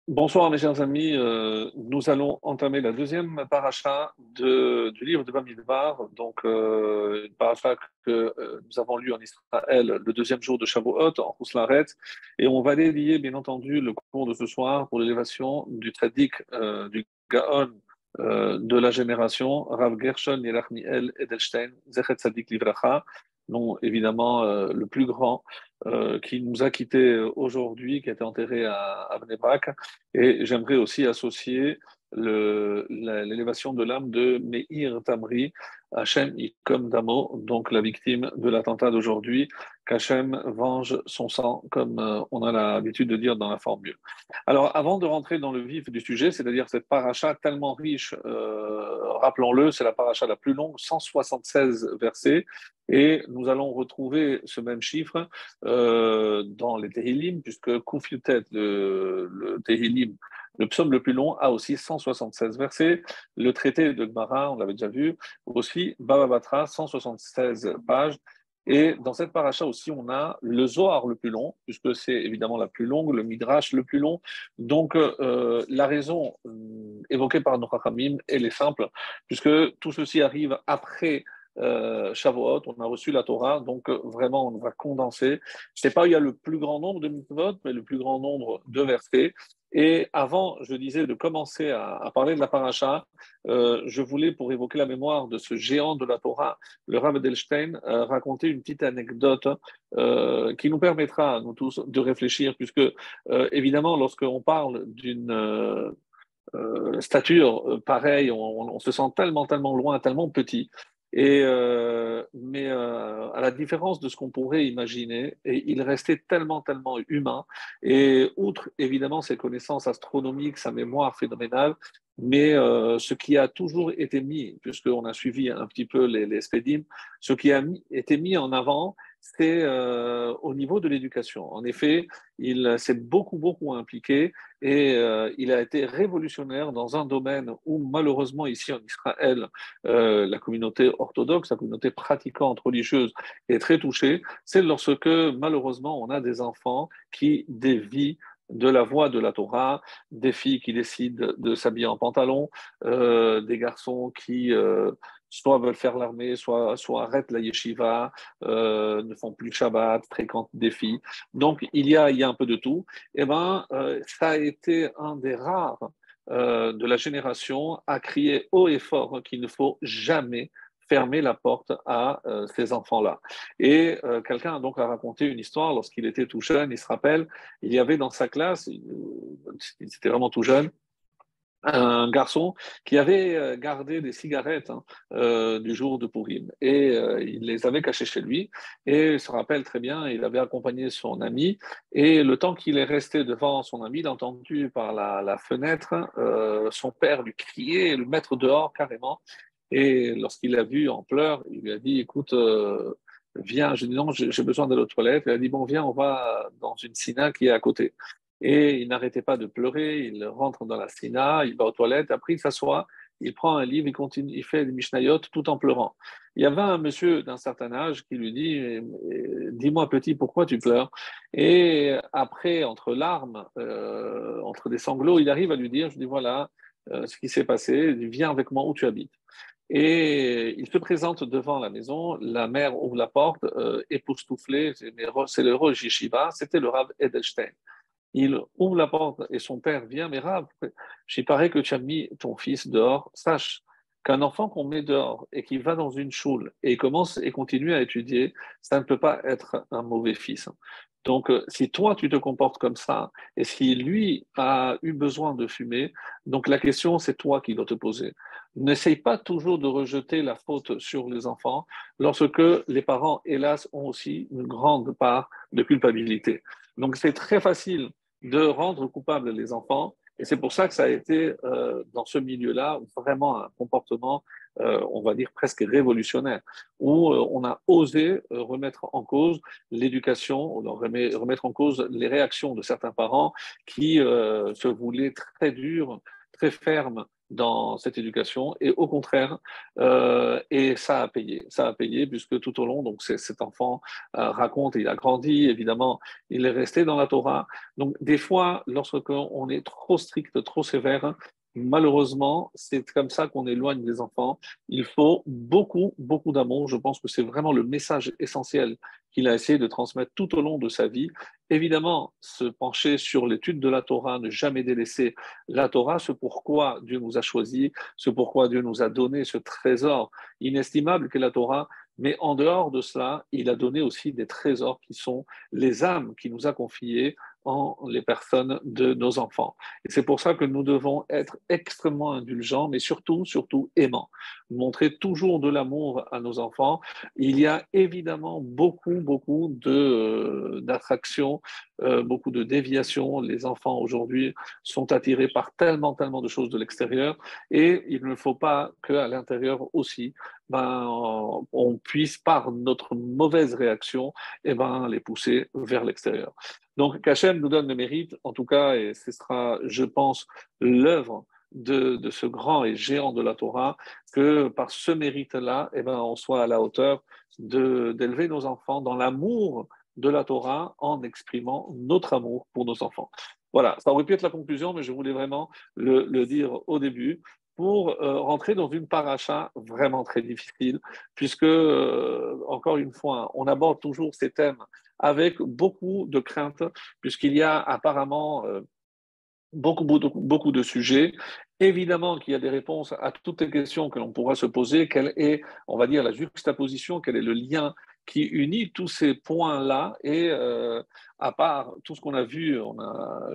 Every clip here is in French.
Bonsoir mes chers amis, nous allons entamer la deuxième paracha du livre de Bamidbar, donc une paracha que nous avons lue en Israël le deuxième jour de Shavuot en Rousslaret, et on va dédier bien entendu le cours de ce soir pour l'élévation du tzaddik, du Gaon de la génération, Rav Gershon Yerachmiel Edelstein, Zechet Tzadik Livracha, non évidemment le plus grand qui nous a quittés aujourd'hui, qui a été enterré à Bnei Brak. Et j'aimerais aussi associer l'élévation de l'âme de Meir Tamri, Hachem Ikom Damo, donc la victime de l'attentat d'aujourd'hui, qu'Hachem venge son sang, comme on a l'habitude de dire dans la formule. Alors, avant de rentrer dans le vif du sujet, c'est-à-dire cette paracha tellement riche, rappelons-le, c'est la paracha la plus longue, 176 versets, et nous allons retrouver ce même chiffre dans les Tehillim, puisque Koufiotet, le Tehillim, le psaume le plus long, a aussi 176 versets. Le traité de Gemara, on l'avait déjà vu, aussi Baba Batra, 176 pages. Et dans cette paracha aussi, on a le Zohar le plus long, puisque c'est évidemment la plus longue, le Midrash le plus long. Donc, la raison évoquée par nos Chachamim, elle est simple, puisque tout ceci arrive après Shavuot, on a reçu la Torah, donc vraiment on va condenser. Je ne sais pas où il y a le plus grand nombre de mitzvot, mais le plus grand nombre de versets. Et avant, je disais, de commencer à parler de la paracha, je voulais, pour évoquer la mémoire de ce géant de la Torah, le Rav Edelstein, raconter une petite anecdote qui nous permettra, nous tous, de réfléchir, puisque évidemment, lorsqu'on parle d'une stature pareille, on se sent tellement, tellement loin, tellement petit. Mais à la différence de ce qu'on pourrait imaginer, et il restait tellement, tellement humain. Et outre évidemment ses connaissances astronomiques, sa mémoire phénoménale, mais ce qui a toujours été mis, puisqu'on a suivi un petit peu les spédimes, ce qui a été mis en avant, c'est au niveau de l'éducation. En effet, il s'est beaucoup, beaucoup impliqué et il a été révolutionnaire dans un domaine où, malheureusement, ici en Israël, la communauté orthodoxe, la communauté pratiquante religieuse est très touchée. C'est lorsque, malheureusement, on a des enfants qui dévient de la voie de la Torah, des filles qui décident de s'habiller en pantalon, des garçons qui soit veulent faire l'armée, soit arrêtent la yeshiva, ne font plus Shabbat, fréquentent des filles. Donc, il y a un peu de tout. Eh ben, ça a été un des rares de la génération à crier haut et fort qu'il ne faut jamais fermer la porte à ces enfants-là. Et quelqu'un a donc a raconté une histoire lorsqu'il était tout jeune, il se rappelle, il y avait dans sa classe, il était vraiment tout jeune, un garçon qui avait gardé des cigarettes du jour de Purim et il les avait cachées chez lui et il se rappelle très bien, il avait accompagné son ami et le temps qu'il est resté devant son ami, il a entendu par la fenêtre son père lui crier et le mettre dehors carrément et lorsqu'il l'a vu en pleurs, il lui a dit écoute viens, je dis non, j'ai besoin d'aller aux toilettes. Il a dit bon viens, on va dans une sina qui est à côté. Et il n'arrêtait pas de pleurer, il rentre dans la sina, il va aux toilettes, après il s'assoit, il prend un livre, il continue, il fait des Mishnayot tout en pleurant. Il y avait un monsieur d'un certain âge qui lui dit dis-moi petit, pourquoi tu pleures? Et après, entre larmes, entre des sanglots, il arrive à lui dire je dis voilà ce qui s'est passé, viens avec moi où tu habites. Et il se présente devant la maison, la mère ouvre la porte, époustouflée, c'est le Rosh Yeshiva, c'était le Rav Edelstein. Il ouvre la porte et son père vient, mais Rav, il paraît que tu as mis ton fils dehors. Sache qu'un enfant qu'on met dehors et qui va dans une choule et commence et continue à étudier, ça ne peut pas être un mauvais fils. Donc, si toi tu te comportes comme ça, et si lui a eu besoin de fumer, donc la question c'est toi qui dois te poser. N'essaye pas toujours de rejeter la faute sur les enfants lorsque les parents, hélas, ont aussi une grande part de culpabilité. Donc, c'est très facile de rendre coupables les enfants. Et c'est pour ça que ça a été, dans ce milieu-là, vraiment un comportement, on va dire, presque révolutionnaire, où on a osé remettre en cause l'éducation, remettre en cause les réactions de certains parents qui se voulaient très durs, très fermes dans cette éducation. Et au contraire, et ça a payé puisque tout au long, donc cet enfant raconte, il a grandi, évidemment, il est resté dans la Torah. Donc des fois, lorsqu'on est trop strict, trop sévère, malheureusement, c'est comme ça qu'on éloigne les enfants. Il faut beaucoup, beaucoup d'amour. Je pense que c'est vraiment le message essentiel qu'il a essayé de transmettre tout au long de sa vie. Évidemment, se pencher sur l'étude de la Torah, ne jamais délaisser la Torah, ce pourquoi Dieu nous a choisis, ce pourquoi Dieu nous a donné ce trésor inestimable qu'est la Torah. Mais en dehors de cela, il a donné aussi des trésors qui sont les âmes qu'il nous a confiées en les personnes de nos enfants. Et c'est pour ça que nous devons être extrêmement indulgents, mais surtout, surtout aimants. Montrer toujours de l'amour à nos enfants. Il y a évidemment beaucoup, beaucoup d'attractions, beaucoup de déviations. Les enfants aujourd'hui sont attirés par tellement, tellement de choses de l'extérieur et il ne faut pas qu'à l'intérieur aussi, on puisse, par notre mauvaise réaction, les pousser vers l'extérieur. Donc, qu'Hachem nous donne le mérite, en tout cas, et ce sera, je pense, l'œuvre de ce grand et géant de la Torah, que par ce mérite-là, on soit à la hauteur d'élever nos enfants dans l'amour de la Torah en exprimant notre amour pour nos enfants. Voilà, ça aurait pu être la conclusion, mais je voulais vraiment le dire au début pour rentrer dans une paracha vraiment très difficile, puisque, encore une fois, on aborde toujours ces thèmes avec beaucoup de crainte, puisqu'il y a apparemment beaucoup de sujets. Évidemment qu'il y a des réponses à toutes les questions que l'on pourra se poser. Quelle est, on va dire, la juxtaposition, quel est le lien qui unit tous ces points-là et à part tout ce qu'on a vu,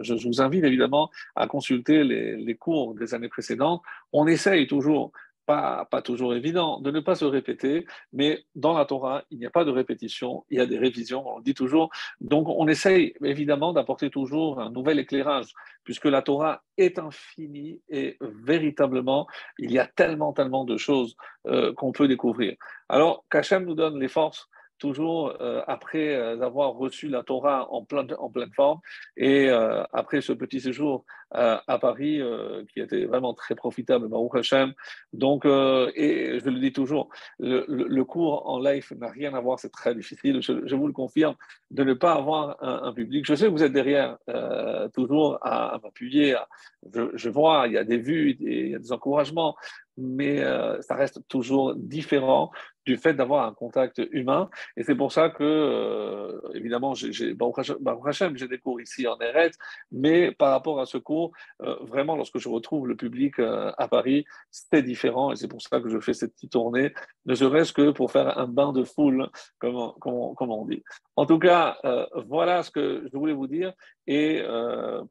je vous invite évidemment à consulter les cours des années précédentes. On essaye toujours, pas toujours évident, de ne pas se répéter, mais dans la Torah, il n'y a pas de répétition, il y a des révisions, on le dit toujours. Donc on essaye évidemment d'apporter toujours un nouvel éclairage puisque la Torah est infinie et véritablement, il y a tellement, tellement de choses qu'on peut découvrir. Alors, qu'Hachem nous donne les forces toujours après avoir reçu la Torah en pleine forme et après ce petit séjour à Paris qui était vraiment très profitable, Baruch Hashem. Donc, et je le dis toujours, le cours en live n'a rien à voir, c'est très difficile, je vous le confirme, de ne pas avoir un public. Je sais que vous êtes derrière toujours à m'appuyer. Je vois, il y a des vues, il y a des encouragements, mais ça reste toujours différent du fait d'avoir un contact humain. Et c'est pour ça que, évidemment, Baruch Hashem, j'ai des cours ici en Eretz, mais par rapport à ce cours, vraiment, lorsque je retrouve le public à Paris, c'est différent. Et c'est pour ça que je fais cette petite tournée, ne serait-ce que pour faire un bain de foule, comme on dit. En tout cas, voilà ce que je voulais vous dire et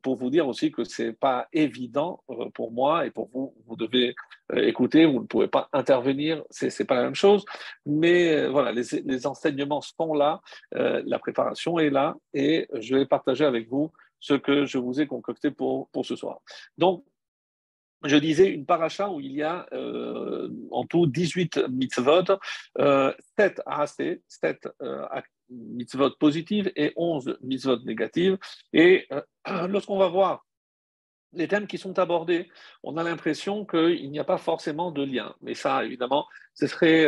pour vous dire aussi que c'est pas évident pour moi et pour vous, vous devez écouter, vous ne pouvez pas intervenir, c'est pas la même chose, mais voilà, les enseignements sont là, la préparation est là et je vais partager avec vous ce que je vous ai concocté pour ce soir. Donc, je disais une paracha où il y a en tout 18 mitzvot, 7 assez, 7 mitzvot positives et 11 mitzvot négatives. Et lorsqu'on va voir les thèmes qui sont abordés, on a l'impression qu'il n'y a pas forcément de lien. Mais ça, évidemment, ce serait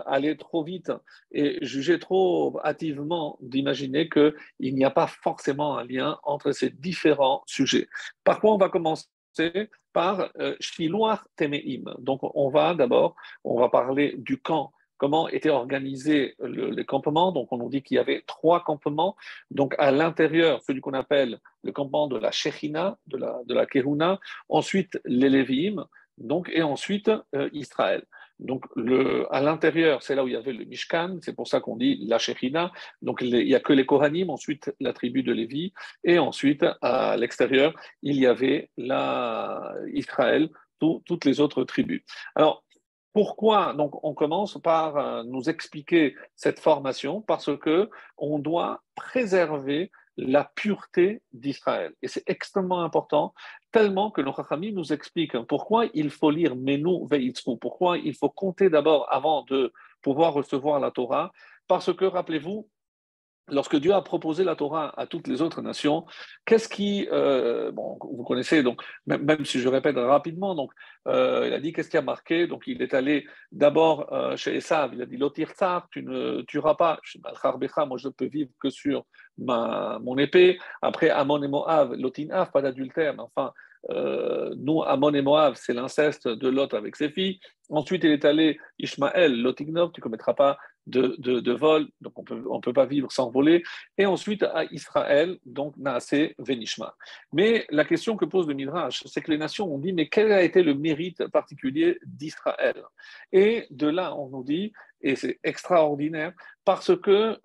aller trop vite et juger trop hâtivement d'imaginer qu'il n'y a pas forcément un lien entre ces différents sujets. Par quoi on va commencer par Shiluach Temeim. Donc, on va parler du camp, comment était organisé les campements. Donc, on nous dit qu'il y avait 3 campements. Donc, à l'intérieur, celui qu'on appelle le campement de la Shechina, de la Kehuna, ensuite les Lévi'im, donc, et ensuite Israël. Donc, à l'intérieur, c'est là où il y avait le Mishkan, c'est pour ça qu'on dit la Shechina. Donc, il n'y a que les Kohanim, ensuite la tribu de Lévi, et ensuite à l'extérieur, il y avait Israël, toutes les autres tribus. Alors, pourquoi donc on commence par nous expliquer cette formation? Parce que on doit préserver la pureté d'Israël. Et c'est extrêmement important, tellement que nos Chachamim nous expliquent pourquoi il faut lire Menu Veitzru, pourquoi il faut compter d'abord avant de pouvoir recevoir la Torah. Parce que, rappelez-vous, lorsque Dieu a proposé la Torah à toutes les autres nations, qu'est-ce qui, bon, vous connaissez, donc même si je répète rapidement, donc il a dit qu'est-ce qui a marqué, donc il est allé d'abord chez Esav, il a dit Lotir tsar, tu ne tueras pas, moi je ne peux vivre que sur mon épée. Après Amon et Moab, Lotinaf, pas d'adultère, mais enfin nous, Amon et Moab, c'est l'inceste de Lot avec ses filles. Ensuite, il est allé Ishmaël, Lotignov, tu ne commettras pas de vol, donc on peut pas vivre sans voler. Et ensuite à Israël, donc Naasé Venishma. Mais la question que pose le Midrash, c'est que les nations ont dit, mais quel a été le mérite particulier d'Israël? Et de là, on nous dit, et c'est extraordinaire, parce que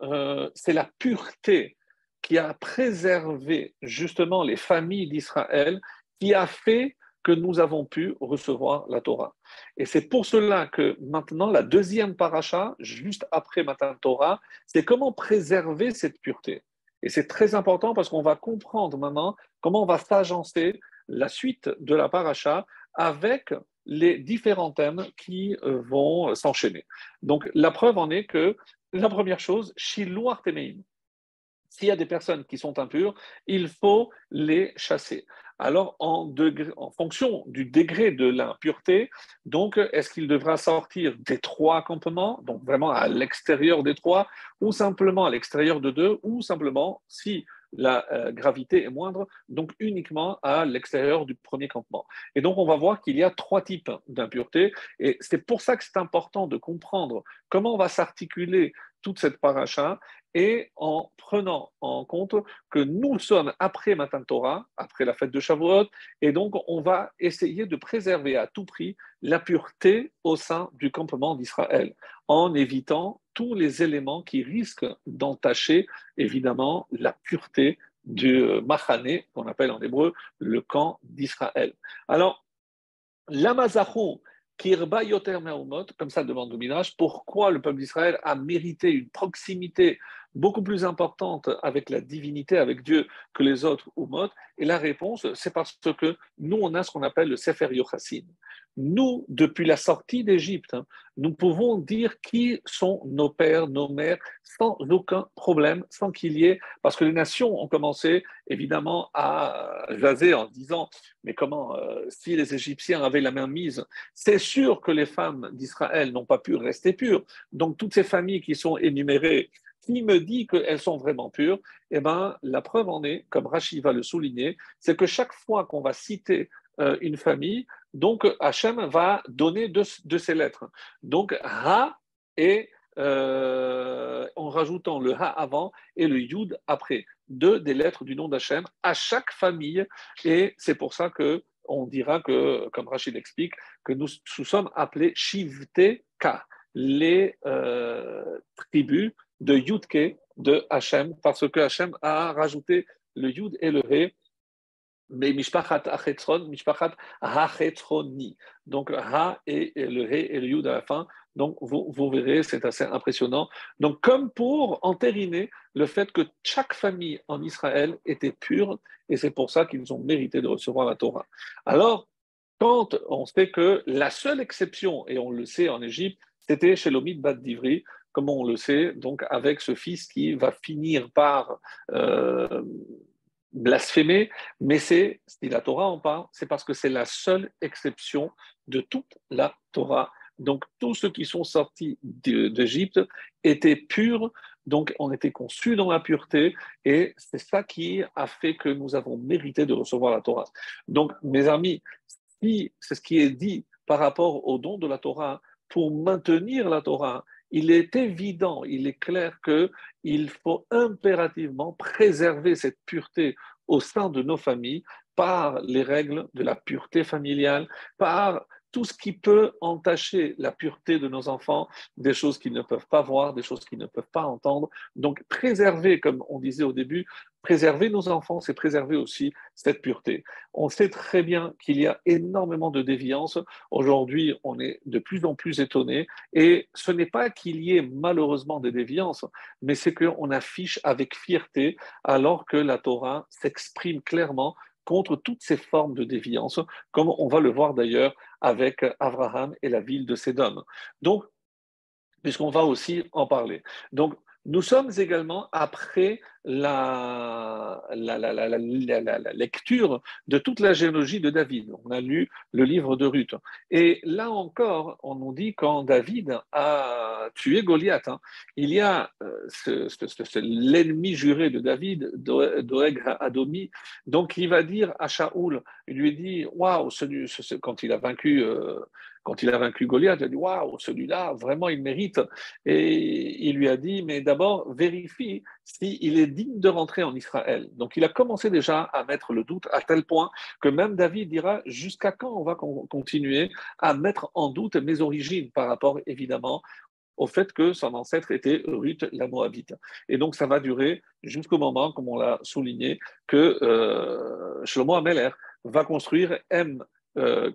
c'est la pureté qui a préservé justement les familles d'Israël, qui a fait que nous avons pu recevoir la Torah. Et c'est pour cela que maintenant, la deuxième paracha, juste après Matan Torah, c'est comment préserver cette pureté. Et c'est très important parce qu'on va comprendre maintenant comment on va s'agencer la suite de la paracha avec les différents thèmes qui vont s'enchaîner. Donc, la preuve en est que la première chose, Shiluach Temeim. S'il y a des personnes qui sont impures, il faut les chasser. Alors, en fonction du degré de l'impureté, donc, est-ce qu'il devra sortir des trois campements, donc vraiment à l'extérieur des trois, ou simplement à l'extérieur de deux, ou simplement, si la gravité est moindre, donc uniquement à l'extérieur du premier campement. Et donc, on va voir qu'il y a trois types d'impureté, et c'est pour ça que c'est important de comprendre comment on va s'articuler toute cette paracha, et en prenant en compte que nous sommes après Matan Torah, après la fête de Shavuot, et donc on va essayer de préserver à tout prix la pureté au sein du campement d'Israël, en évitant tous les éléments qui risquent d'entacher évidemment la pureté du Machané, qu'on appelle en hébreu le camp d'Israël. Alors, l'Amazachon, Kirba Yoter Me'umot, comme ça demande le Midrash, pourquoi le peuple d'Israël a mérité une proximité beaucoup plus importante avec la divinité, avec Dieu, que les autres Umot? Et la réponse, c'est parce que nous, on a ce qu'on appelle le Sefer Yochassin. Nous, depuis la sortie d'Égypte, nous pouvons dire qui sont nos pères, nos mères, sans aucun problème, sans qu'il y ait... Parce que les nations ont commencé, évidemment, à jaser en disant, mais comment, si les Égyptiens avaient la main mise, c'est sûr que les femmes d'Israël n'ont pas pu rester pures. Donc, toutes ces familles qui sont énumérées, qui me dit qu'elles sont vraiment pures? Eh bien, la preuve en est, comme Rachid va le souligner, c'est que chaque fois qu'on va citer une famille, donc Hachem va donner de ces lettres. Donc, Ha et en rajoutant le Ha avant et le Yud après, deux des lettres du nom d'Hachem à chaque famille. Et c'est pour ça que on dira que, comme Rachid explique, que nous sommes appelés Shivte Ka, les tribus de Yudke de Hachem, parce que Hachem a rajouté le Yud et le He, mais Mishpachat Achetron, Mishpachat Hachetroni. Donc Ha et le He et le Yud à la fin. Donc vous verrez, c'est assez impressionnant. Donc comme pour entériner le fait que chaque famille en Israël était pure, et c'est pour ça qu'ils ont mérité de recevoir la Torah. Alors, quand on sait que la seule exception, et on le sait en Égypte, c'était chez l'Omid Bat Divri, comme on le sait, donc avec ce fils qui va finir par blasphémer, mais c'est, si la Torah en parle, c'est parce que c'est la seule exception de toute la Torah. Donc tous ceux qui sont sortis d'Égypte étaient purs, donc on était conçus dans la pureté, et c'est ça qui a fait que nous avons mérité de recevoir la Torah. Donc mes amis, si c'est ce qui est dit par rapport au don de la Torah, pour maintenir la Torah, il est évident, il est clair qu'il faut impérativement préserver cette pureté au sein de nos familles par les règles de la pureté familiale, par tout ce qui peut entacher la pureté de nos enfants, des choses qu'ils ne peuvent pas voir, des choses qu'ils ne peuvent pas entendre. Donc préserver, comme on disait au début, préserver nos enfants, c'est préserver aussi cette pureté. On sait très bien qu'il y a énormément de déviances. Aujourd'hui, on est de plus en plus étonné. Et ce n'est pas qu'il y ait malheureusement des déviances, mais c'est qu'on affiche avec fierté, alors que la Torah s'exprime clairement contre toutes ces formes de déviance, comme on va le voir d'ailleurs avec Abraham et la ville de Sédom. Donc, puisqu'on va aussi en parler. Donc, Nous sommes également après la lecture de toute la généalogie de David. On a lu le livre de Ruth. Et là encore, on nous dit quand David a tué Goliath, hein, il y a l'ennemi juré de David, Doeg Adomi, donc il va dire à Shaoul, il lui dit, waouh, quand il a vaincu Goliath, il a dit, waouh, celui-là, vraiment, il mérite. Et il lui a dit, mais d'abord, vérifie s'il est digne de rentrer en Israël. Donc il a commencé déjà à mettre le doute à tel point que même David dira, jusqu'à quand on va continuer à mettre en doute mes origines par rapport, évidemment, au fait que son ancêtre était Ruth la Moabite. Et donc ça va durer jusqu'au moment, comme on l'a souligné, que Shlomo Ameler va construire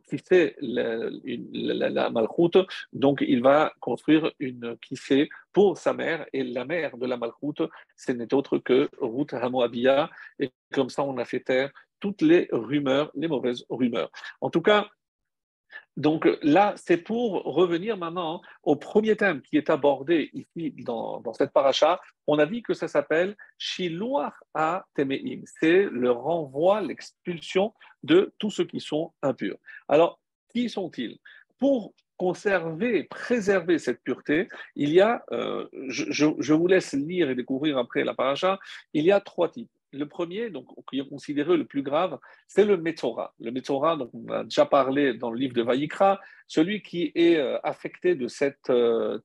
qui fait la Malchoute, donc il va construire une qui fait pour sa mère, et la mère de la Malchoute, ce n'est autre que Ruth Hamoabia, et comme ça on a fait taire toutes les rumeurs, les mauvaises rumeurs. En tout cas, donc là, c'est pour revenir maintenant au premier thème qui est abordé ici dans cette paracha. On a dit que ça s'appelle Shiluach à Temeim. C'est le renvoi, l'expulsion de tous ceux qui sont impurs. Alors, qui sont-ils? Pour conserver, préserver cette pureté, il y a, je vous laisse lire et découvrir après la paracha, il y a trois types. Le premier, donc, qui est considéré le plus grave, c'est le Metzora. Le Metzora, donc, on a déjà parlé dans le livre de Vaïkra, celui qui est affecté de cette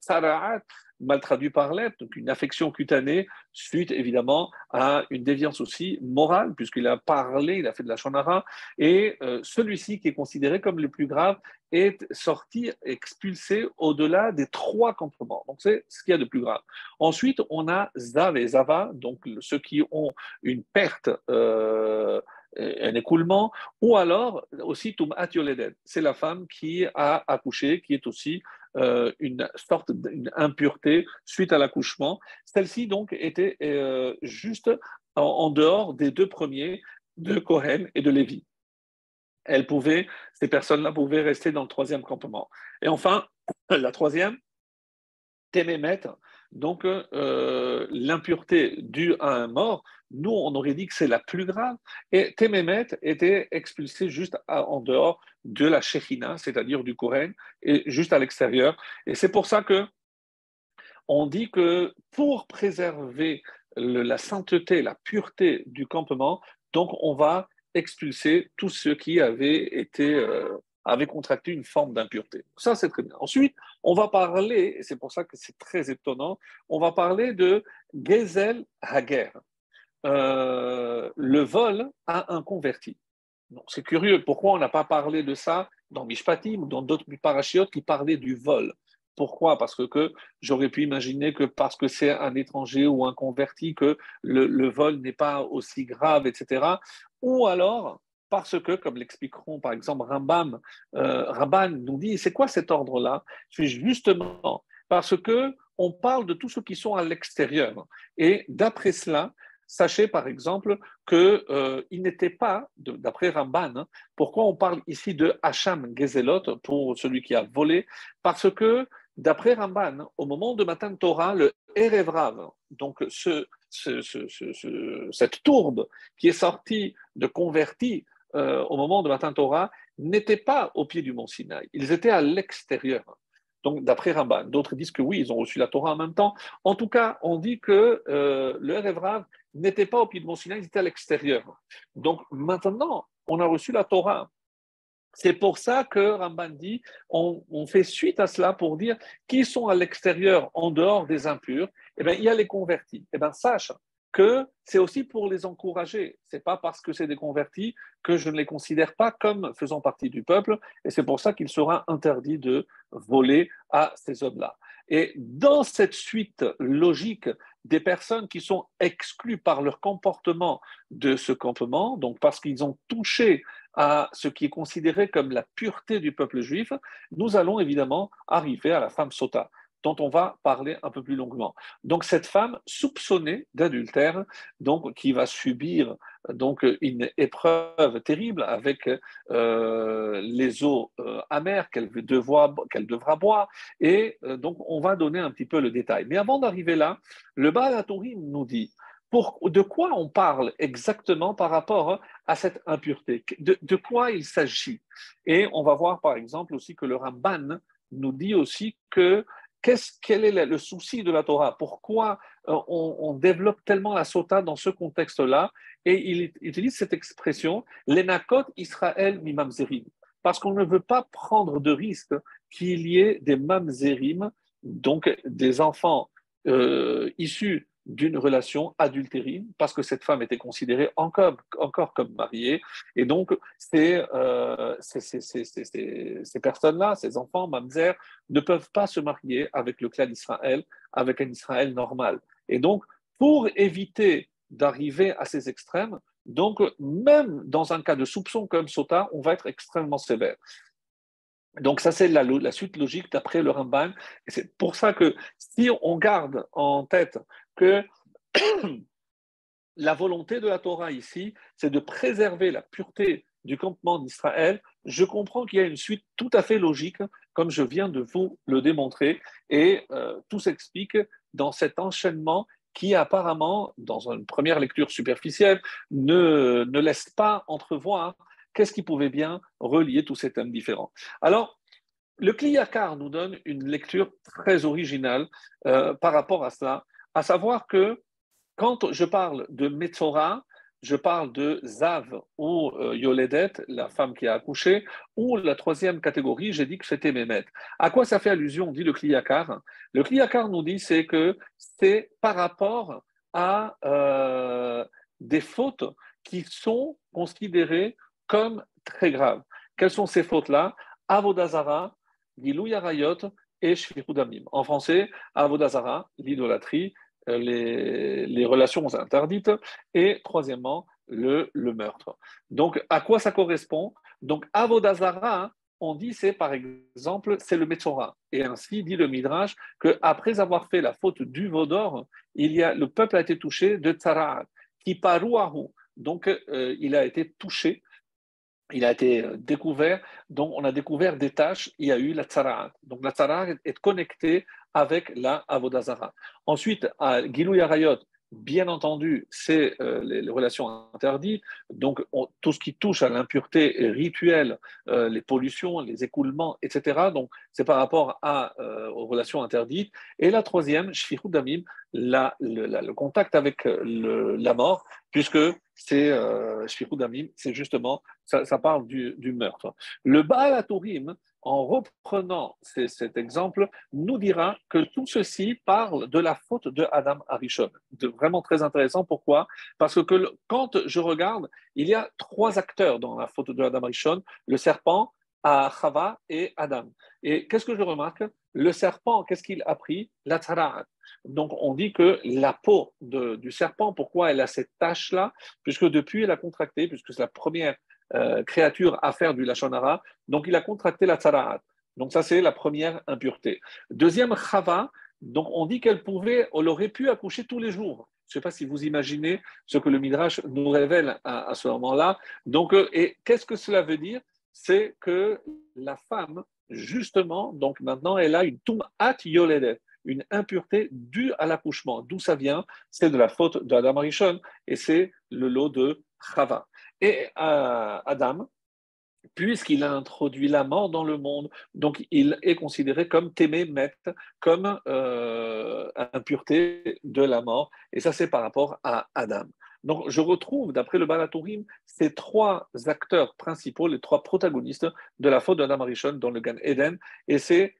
tsara'at, mal traduit par l'être, donc une affection cutanée, suite évidemment à une déviance aussi morale, puisqu'il a parlé, il a fait de la shonara, et celui-ci qui est considéré comme le plus grave est sorti, expulsé au-delà des trois campements. Donc c'est ce qu'il y a de plus grave. Ensuite, on a Zav et Zava, donc ceux qui ont une perte, un écoulement, ou alors aussi Tum'at Yoledet, c'est la femme qui a accouché, qui est aussi une sorte d'impureté suite à l'accouchement. Celle-ci donc était juste en dehors des deux premiers, de Cohen et de Lévi. Ces personnes-là pouvaient rester dans le troisième campement. Et enfin, la troisième, Témémet, donc l'impureté due à un mort, nous on aurait dit que c'est la plus grave, et Témémet était expulsé juste en dehors de la Shechina, c'est-à-dire du Kohen, et juste à l'extérieur. Et c'est pour ça que on dit que pour préserver la sainteté, la pureté du campement, donc on va expulser tous ceux qui avaient contracté une forme d'impureté. Ça, c'est très bien. Ensuite, on va parler, et c'est pour ça que c'est très étonnant, on va parler de Gezel Hager, le vol à un converti. Donc, c'est curieux, pourquoi on n'a pas parlé de ça dans Mishpatim ou dans d'autres parachiotes qui parlaient du vol? Pourquoi? Parce que j'aurais pu imaginer que parce que c'est un étranger ou un converti, que le vol n'est pas aussi grave, etc. Ou alors parce que, comme l'expliqueront par exemple Ramban nous dit, c'est quoi cet ordre-là? C'est justement parce que on parle de tous ceux qui sont à l'extérieur. Et d'après cela, sachez par exemple qu'il n'était pas, d'après Ramban, hein, pourquoi on parle ici de Hacham Gezelot pour celui qui a volé? Parce que, d'après Ramban, au moment de Matan Torah, le Erev Rav, donc cette tourbe qui est sortie de convertis au moment de Matan Torah, n'était pas au pied du mont Sinaï, ils étaient à l'extérieur. Donc, d'après Ramban, d'autres disent que oui, ils ont reçu la Torah en même temps. En tout cas, on dit que le Erev Rav n'était pas au pied de Mont Sinaï, ils étaient à l'extérieur. Donc maintenant, on a reçu la Torah. C'est pour ça que Ramban dit, on fait suite à cela pour dire qui sont à l'extérieur, en dehors des impurs. Eh bien, il y a les convertis. Eh bien, sache que c'est aussi pour les encourager. C'est pas parce que c'est des convertis que je ne les considère pas comme faisant partie du peuple. Et c'est pour ça qu'il sera interdit de voler à ces hommes-là. Et dans cette suite logique des personnes qui sont exclues par leur comportement de ce campement, donc parce qu'ils ont touché à ce qui est considéré comme la pureté du peuple juif, nous allons évidemment arriver à la femme sota. dont on va parler un peu plus longuement. Donc cette femme soupçonnée d'adultère, donc qui va subir donc une épreuve terrible avec les eaux amères qu'elle devra boire, et donc on va donner un petit peu le détail. Mais avant d'arriver là, le Baal HaTurim nous dit de quoi on parle exactement par rapport à cette impureté, de quoi il s'agit. Et on va voir par exemple aussi que le Ramban nous dit aussi que quel est le souci de la Torah, pourquoi on développe tellement la sota dans ce contexte-là, et il utilise cette expression, l'enakot Israël mi mamzerim, parce qu'on ne veut pas prendre de risque qu'il y ait des mamzerim, donc des enfants issus d'une relation adultérine, parce que cette femme était considérée encore comme mariée. Et donc, ces personnes-là, ces enfants, mamzer, ne peuvent pas se marier avec le clan d'Israël, avec un Israël normal. Et donc, pour éviter d'arriver à ces extrêmes, donc, même dans un cas de soupçon comme Sota, on va être extrêmement sévère. Donc ça, c'est la suite logique d'après le Ramban. Et c'est pour ça que si on garde en tête que la volonté de la Torah ici, c'est de préserver la pureté du campement d'Israël, je comprends qu'il y a une suite tout à fait logique, comme je viens de vous le démontrer, et tout s'explique dans cet enchaînement qui apparemment, dans une première lecture superficielle, ne laisse pas entrevoir qu'est-ce qui pouvait bien relier tous ces thèmes différents. Alors, le Kli Yakar nous donne une lecture très originale par rapport à cela, à savoir que quand je parle de Metzora, je parle de Zav ou Yoledet, la femme qui a accouché, ou la troisième catégorie, j'ai dit que c'était Mémet. À quoi ça fait allusion, dit le Kli Yakar? Le Kli Yakar nous dit c'est que c'est par rapport à des fautes qui sont considérées comme très graves. Quelles sont ces fautes-là? Avodazara, Gilou Yarayot et Shfichud Damim. En français, Avodazara, l'idolâtrie, les relations interdites, et troisièmement, le meurtre. Donc, à quoi ça correspond? Donc, Avodazara, on dit c'est par exemple, c'est le Metzora. Et ainsi dit le Midrash qu'après avoir fait la faute du veau d'or, le peuple a été touché de Tsara'at, qui parouahu. Donc, il a été touché, il a été découvert, donc on a découvert des tâches, il y a eu la tsara'at. Donc la tsara'at est connectée avec la avodazara. Ensuite, à Gilou Yarayot, bien entendu, c'est les relations interdites, donc tout ce qui touche à l'impureté rituelle, les pollutions, les écoulements, etc. Donc c'est par rapport aux relations interdites. Et la troisième, Shfichut Damim, le contact avec la mort, puisque c'est Shfichut Damim, c'est justement ça parle du meurtre. Le Baal HaTurim, en reprenant cet exemple, nous dira que tout ceci parle de la faute de Adam Arishon. Vraiment très intéressant. Pourquoi? Parce que quand je regarde, il y a trois acteurs dans la faute de Adam Arishon, le serpent, à Chava et Adam. Et qu'est-ce que je remarque? Le serpent, qu'est-ce qu'il a pris? La tzara'at. Donc on dit que la peau du serpent, pourquoi elle a cette tache-là? Puisque depuis elle a contracté, puisque c'est la première créature à faire du Lachon Hara, donc il a contracté la tzara'at. Donc ça, c'est la première impureté. Deuxième, Chava, donc on dit qu'elle aurait pu accoucher tous les jours. Je ne sais pas si vous imaginez ce que le Midrash nous révèle à ce moment-là. Donc, et qu'est-ce que cela veut dire? C'est que la femme, justement, donc maintenant, elle a une tum'at yoledet, une impureté due à l'accouchement. D'où ça vient? C'est de la faute d'Adam Arishon, et c'est le lot de Chava. Et Adam, puisqu'il a introduit la mort dans le monde, donc il est considéré comme témémet, comme impureté de la mort. Et ça, c'est par rapport à Adam. Donc, je retrouve, d'après le Baal HaTurim, ces trois acteurs principaux, les trois protagonistes de la faute d'Adam Arishon dans le Gan Eden. Et c'est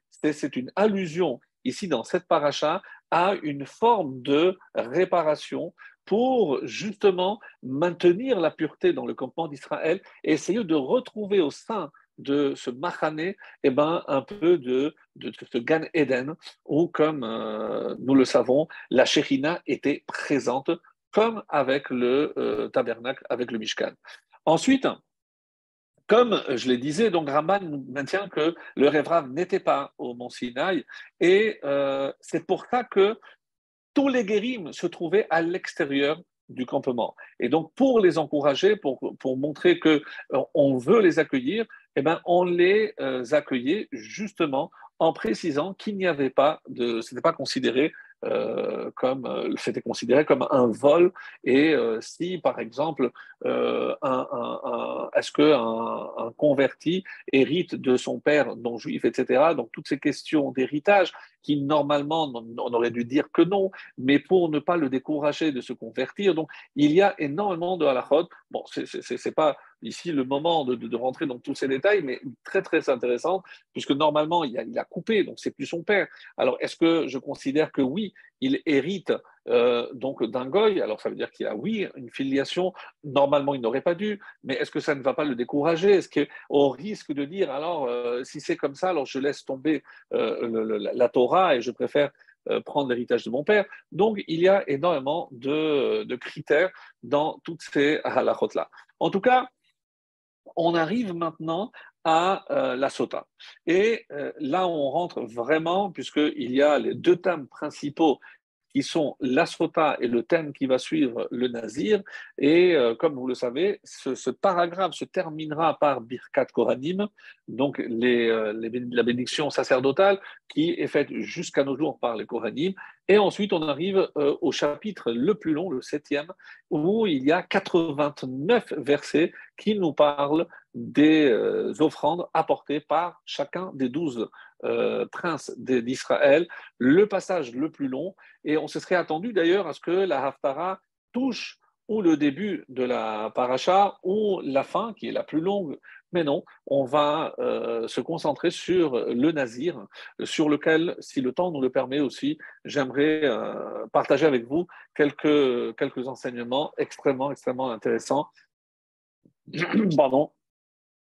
une allusion, ici, dans cette paracha, à une forme de réparation pour justement maintenir la pureté dans le campement d'Israël et essayer de retrouver au sein de ce Machané un peu de ce Gan Eden où, comme nous le savons, la Shekhinah était présente comme avec le tabernacle, avec le Mishkan. Ensuite, comme je le disais, donc Ramban nous maintient que le Rev Rav n'était pas au mont Sinaï, et c'est pour ça que tous les guérims se trouvaient à l'extérieur du campement. Et donc, pour les encourager, pour montrer que on veut les accueillir, eh ben, on les accueillait justement en précisant qu'il n'y avait pas de, c'était pas considéré c'était considéré comme un vol. Et si, par exemple, est-ce qu'un converti hérite de son père non juif, etc. Donc toutes ces questions d'héritage qui normalement on aurait dû dire que non, mais pour ne pas le décourager de se convertir. Donc, il y a énormément de halachot. Bon, c'est pas ici le moment de rentrer dans tous ces détails, mais très, très intéressant, puisque normalement, il a coupé, donc c'est plus son père. Alors, est-ce que je considère que oui, il hérite donc d'un goy? Alors, ça veut dire qu'il a, oui, une filiation. Normalement, il n'aurait pas dû, mais est-ce que ça ne va pas le décourager? Est-ce qu'au risque de dire, alors, si c'est comme ça, alors je laisse tomber la Torah et je préfère prendre l'héritage de mon père. Donc, il y a énormément de critères dans toutes ces halachot-là. En tout cas, on arrive maintenant à la sota. Et là, on rentre vraiment, puisqu'il y a les deux thèmes principaux qui sont la sota et le thème qui va suivre le nazir. Et comme vous le savez, ce paragraphe se terminera par Birkat Kohanim, donc la bénédiction sacerdotale qui est faite jusqu'à nos jours par les Kohanim. Et ensuite, on arrive au chapitre le plus long, le septième, où il y a 89 versets qui nous parlent des offrandes apportées par chacun des 12 princes d'Israël, le passage le plus long. Et on se serait attendu d'ailleurs à ce que la Haftara touche ou le début de la paracha ou la fin, qui est la plus longue. Mais non, on va se concentrer sur le nazir, sur lequel, si le temps nous le permet aussi, j'aimerais partager avec vous quelques enseignements extrêmement, extrêmement intéressants pardon,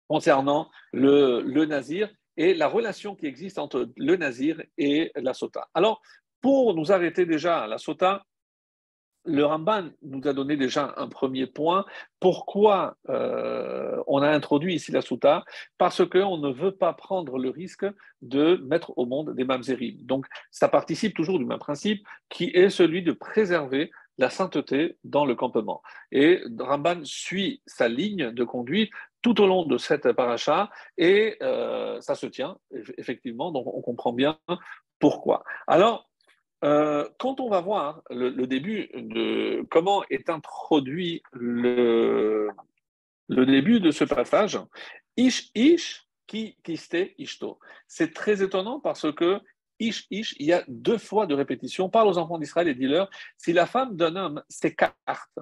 concernant le nazir et la relation qui existe entre le nazir et la sota. Alors, pour nous arrêter déjà à la sota, le Ramban nous a donné déjà un premier point. Pourquoi on a introduit ici la souta? Parce qu'on ne veut pas prendre le risque de mettre au monde des mamzerim. Donc, ça participe toujours du même principe qui est celui de préserver la sainteté dans le campement. Et Ramban suit sa ligne de conduite tout au long de cette paracha et ça se tient, effectivement, donc on comprend bien pourquoi. Alors, quand on va voir le début de comment est introduit le début de ce passage, Ish Ish ki kiste ishto. C'est très étonnant parce que Ish Ish, il y a deux fois de répétition. Parle aux enfants d'Israël et dis-leur, si la femme d'un homme s'écarte,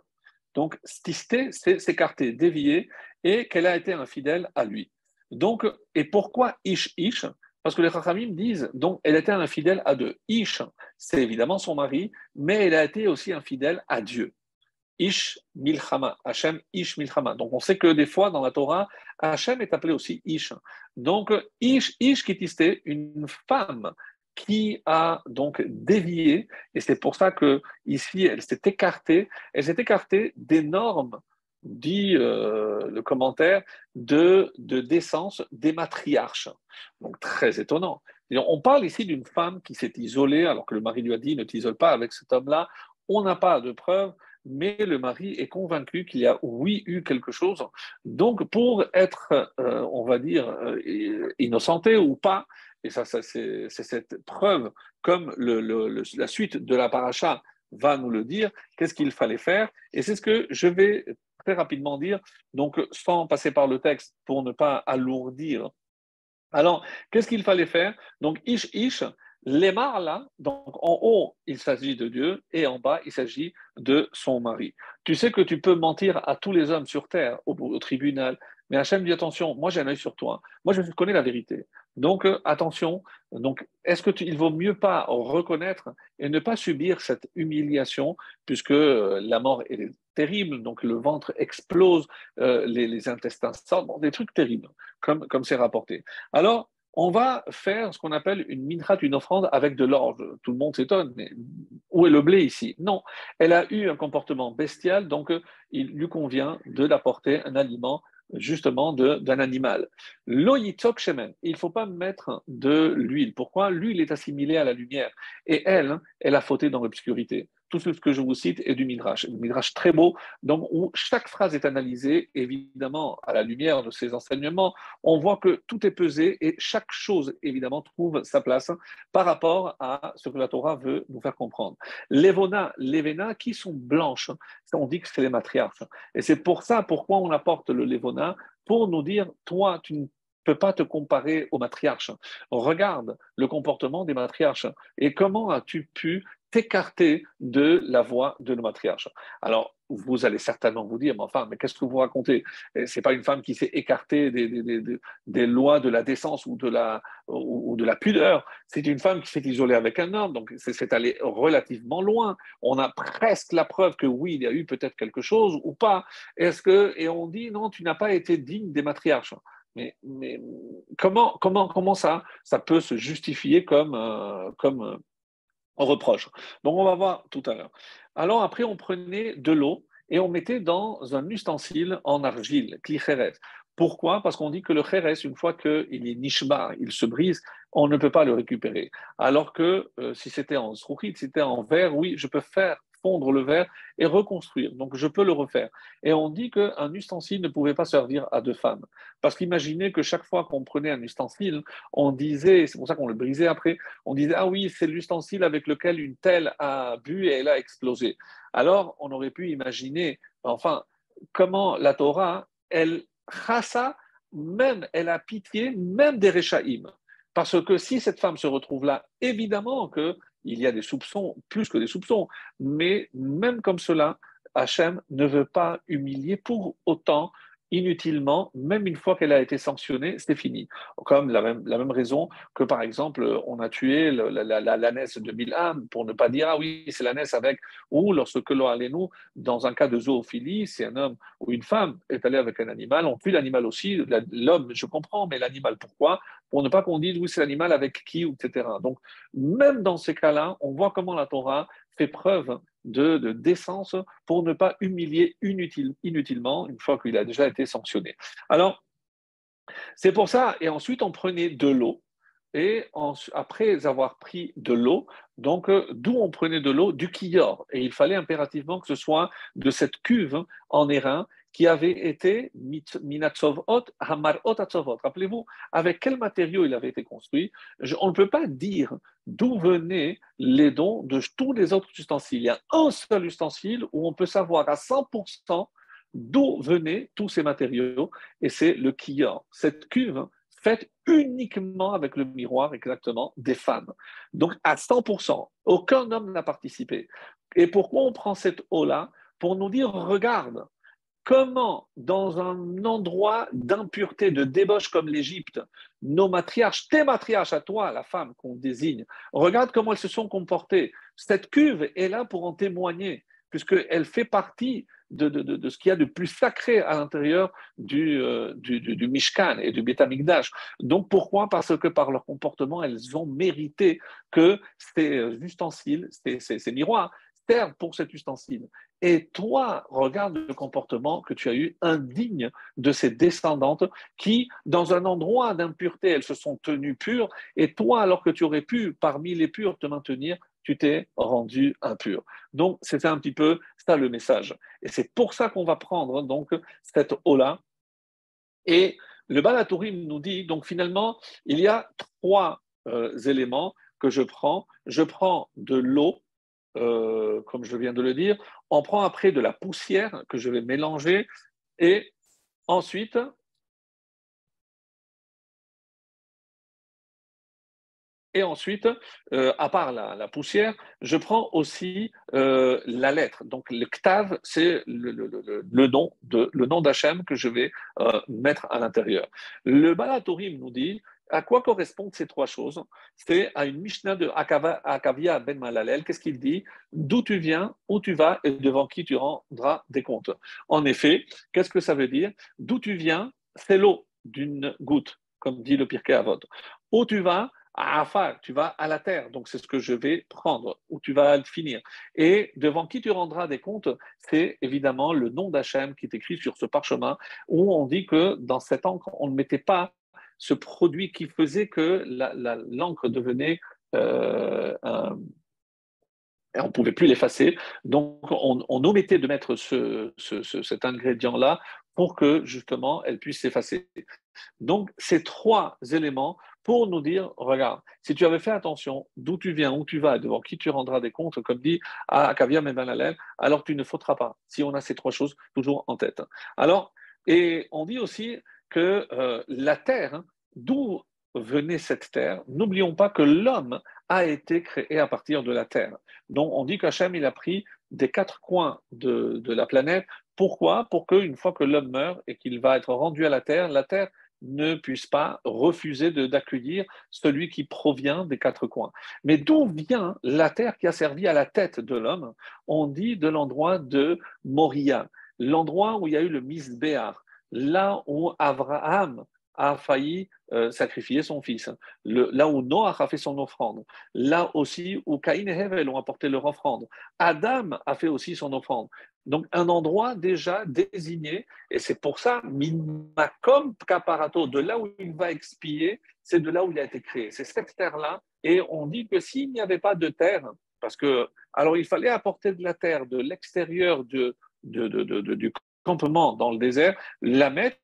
donc stisté, c'est s'écarter, dévier, et qu'elle a été infidèle à lui. Donc, et pourquoi Ish Ish? Parce que les Chachamim disent, donc, elle était infidèle à deux. Ish, c'est évidemment son mari, mais elle a été aussi infidèle à Dieu. Ish Milchama, Hachem Ish Milchama. Donc on sait que des fois dans la Torah, Hachem est appelé aussi Ish. Donc Ish Kitisté, une femme qui a donc dévié, et c'est pour ça que ici elle s'est écartée des normes, dit le commentaire, de décence des matriarches. Donc très étonnant. Et on parle ici d'une femme qui s'est isolée, alors que le mari lui a dit ne t'isole pas avec cet homme-là. On n'a pas de preuves, mais le mari est convaincu qu'il y a, oui, eu quelque chose. Donc, pour être, on va dire, innocenté ou pas, et ça c'est cette preuve, comme la suite de la paracha va nous le dire, qu'est-ce qu'il fallait faire. Et c'est ce que je vais très rapidement dire, donc sans passer par le texte pour ne pas alourdir. Alors, qu'est-ce qu'il fallait faire? Donc, Ish Ish, Lemar là, donc en haut, il s'agit de Dieu, et en bas, il s'agit de son mari. Tu sais que tu peux mentir à tous les hommes sur terre, au tribunal, mais Hachem dit attention, moi j'ai un œil sur toi, moi je connais la vérité. Donc attention, donc est-ce que il vaut mieux pas reconnaître et ne pas subir cette humiliation, puisque la mort est terrible, donc le ventre explose, les intestins sortent, bon, des trucs terribles, comme c'est rapporté. Alors, on va faire ce qu'on appelle une minhat, une offrande avec de l'orge. Tout le monde s'étonne, mais où est le blé ici? Non, elle a eu un comportement bestial, donc il lui convient de l'apporter un aliment justement d'un animal. Lo yitzok shemen, il ne faut pas mettre de l'huile. Pourquoi? L'huile est assimilée à la lumière et elle a fauté dans l'obscurité. Tout ce que je vous cite est du Midrash. Un Midrash très beau, donc où chaque phrase est analysée, évidemment, à la lumière de ces enseignements. On voit que tout est pesé et chaque chose, évidemment, trouve sa place par rapport à ce que la Torah veut nous faire comprendre. Les Vénas qui sont blanches, on dit que c'est les matriarches. Et c'est pour ça pourquoi on apporte le Lévona, pour nous dire, toi, tu ne peux pas te comparer aux matriarches. Regarde le comportement des matriarches et comment as-tu pu t'écarter de la voie de nos matriarches. Alors, vous allez certainement vous dire, mais enfin, mais qu'est-ce que vous racontez? C'est pas une femme qui s'est écartée des lois de la décence ou de la pudeur. C'est une femme qui s'est isolée avec un homme, donc c'est allé relativement loin. On a presque la preuve que oui, il y a eu peut-être quelque chose ou pas. Et on dit non, tu n'as pas été digne des matriarches. Mais comment ça peut se justifier comme reproche? Donc on va voir tout à l'heure. Alors après, on prenait de l'eau et on mettait dans un ustensile en argile, kli kheres. Pourquoi? Parce qu'on dit que le kheres, une fois qu'il est nishba, il se brise, on ne peut pas le récupérer. Alors que si c'était en zrouchit, si c'était en verre, oui, je peux faire fondre le verre et reconstruire. Donc je peux le refaire. Et on dit qu'un ustensile ne pouvait pas servir à deux femmes. Parce qu'imaginez que chaque fois qu'on prenait un ustensile, on disait, c'est pour ça qu'on le brisait après, on disait, ah oui, c'est l'ustensile avec lequel une telle a bu et elle a explosé. Alors, on aurait pu imaginer, enfin, comment la Torah, elle chassa, même, elle a pitié, même des Réchaïm. Parce que si cette femme se retrouve là, évidemment qu'il y a des soupçons, plus que des soupçons, mais même comme cela, Hachem ne veut pas humilier pour autant inutilement, même une fois qu'elle a été sanctionnée, c'est fini. Comme la même raison que, par exemple, on a tué l'ânesse de Bilham, pour ne pas dire, ah oui, c'est l'ânesse avec, ou lorsque l'on allait nous, dans un cas de zoophilie, c'est un homme ou une femme est allé avec un animal, on tue l'animal aussi, l'homme, je comprends, mais l'animal, pourquoi? Pour ne pas qu'on dise, oui, c'est l'animal avec qui, etc. Donc, même dans ces cas-là, on voit comment la Torah fait preuve de décence pour ne pas humilier inutilement une fois qu'il a déjà été sanctionné. Alors, c'est pour ça, et ensuite on prenait de l'eau, et après avoir pris de l'eau, donc d'où on prenait de l'eau? Du kior. Et il fallait impérativement que ce soit de cette cuve en airain qui avait été minatzovot, hamarot atzovot. Rappelez-vous, avec quel matériau il avait été construit? On ne peut pas dire d'où venaient les dons de tous les autres ustensiles. Il y a un seul ustensile où on peut savoir à 100% d'où venaient tous ces matériaux, et c'est le kior. Cette cuve faite uniquement avec le miroir exactement des femmes. Donc à 100%, aucun homme n'a participé. Et pourquoi on prend cette eau-là? Pour nous dire, regarde, comment dans un endroit d'impureté, de débauche comme l'Égypte, nos matriarches, tes matriarches à toi, la femme qu'on désigne, regarde comment elles se sont comportées. Cette cuve est là pour en témoigner, puisqu'elle fait partie de ce qu'il y a de plus sacré à l'intérieur du Mishkan et du Beth Amikdash. Donc pourquoi? Parce que par leur comportement, elles ont mérité que ces ustensiles, ces miroirs, servent pour cet ustensile. Et toi, regarde le comportement que tu as eu indigne de ces descendantes qui, dans un endroit d'impureté, elles se sont tenues pures, et toi, alors que tu aurais pu, parmi les pures, te maintenir, tu t'es rendu impur. Donc, c'était un petit peu ça le message. Et c'est pour ça qu'on va prendre donc cette eau-là. Et le Balatourim nous dit, donc finalement, il y a trois éléments que je prends. Je prends de l'eau, comme je viens de le dire. On prend après de la poussière que je vais mélanger. Et ensuite, à part la poussière, je prends aussi la lettre. Donc, le ktav, c'est le nom d'Hachem que je vais mettre à l'intérieur. Le Balatourim nous dit à quoi correspondent ces trois choses. C'est à une Mishnah de Akavia ben Malalel. Qu'est-ce qu'il dit? D'où tu viens, où tu vas et devant qui tu rendras des comptes. En effet, qu'est-ce que ça veut dire? D'où tu viens, c'est l'eau d'une goutte, comme dit le Pirkei Avot. Où tu vas, à Afar, tu vas à la terre, donc c'est ce que je vais prendre, où tu vas le finir. Et devant qui tu rendras des comptes, c'est évidemment le nom d'Hachem qui est écrit sur ce parchemin, où on dit que dans cette encre, on ne mettait pas ce produit qui faisait que l'encre devenait et on ne pouvait plus l'effacer. Donc, on omettait de mettre cet ingrédient-là pour que justement elle puisse s'effacer. Donc, ces trois éléments pour nous dire, regarde, si tu avais fait attention d'où tu viens, où tu vas, devant qui tu rendras des comptes, comme dit à Kavia Mebanalel, alors tu ne faudras pas, si on a ces trois choses toujours en tête. Alors, et on dit aussi que la terre, d'où venait cette terre, n'oublions pas que l'homme a été créé à partir de la terre. Donc, on dit qu'Hachem, il a pris des quatre coins de la planète. Pourquoi? Pour qu'une fois que l'homme meurt et qu'il va être rendu à la terre ne puisse pas refuser d'accueillir celui qui provient des quatre coins. Mais d'où vient la terre qui a servi à la tête de l'homme? On dit de l'endroit de Moria, l'endroit où il y a eu le Misbéar, là où Abraham a failli sacrifier son fils, là où Noach a fait son offrande, là aussi où Caïn et Hevel ont apporté leur offrande, Adam a fait aussi son offrande. Donc un endroit déjà désigné, et c'est pour ça, Minmakom Kaparato, de là où il va expier, c'est de là où il a été créé. C'est cette terre-là, et on dit que s'il n'y avait pas de terre, parce que, alors il fallait apporter de la terre de l'extérieur du campement dans le désert, la mettre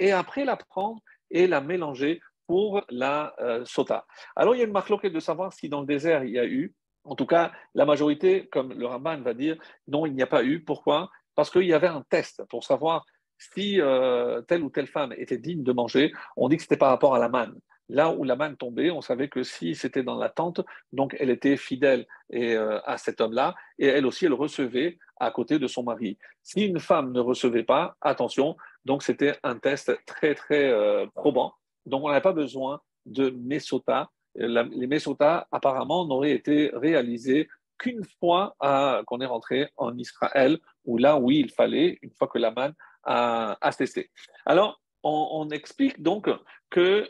et après la prendre et la mélanger pour la sota. Alors il y a une marloquette de savoir si dans le désert il y a eu, en tout cas la majorité, comme le Ramban va dire, non, il n'y a pas eu. Pourquoi? Parce qu'il y avait un test pour savoir si telle ou telle femme était digne de manger. On dit que c'était par rapport à la manne. Là où la manne tombait, on savait que si c'était dans la tente, donc elle était fidèle à cet homme-là, et elle aussi, elle recevait à côté de son mari. Si une femme ne recevait pas, attention, donc c'était un test très très probant. Donc on n'avait pas besoin de Mesota. Les Mesota apparemment n'auraient été réalisés qu'une fois qu'on est rentré en Israël, où là, oui, il fallait, une fois que la manne a cessé. Alors, on explique donc que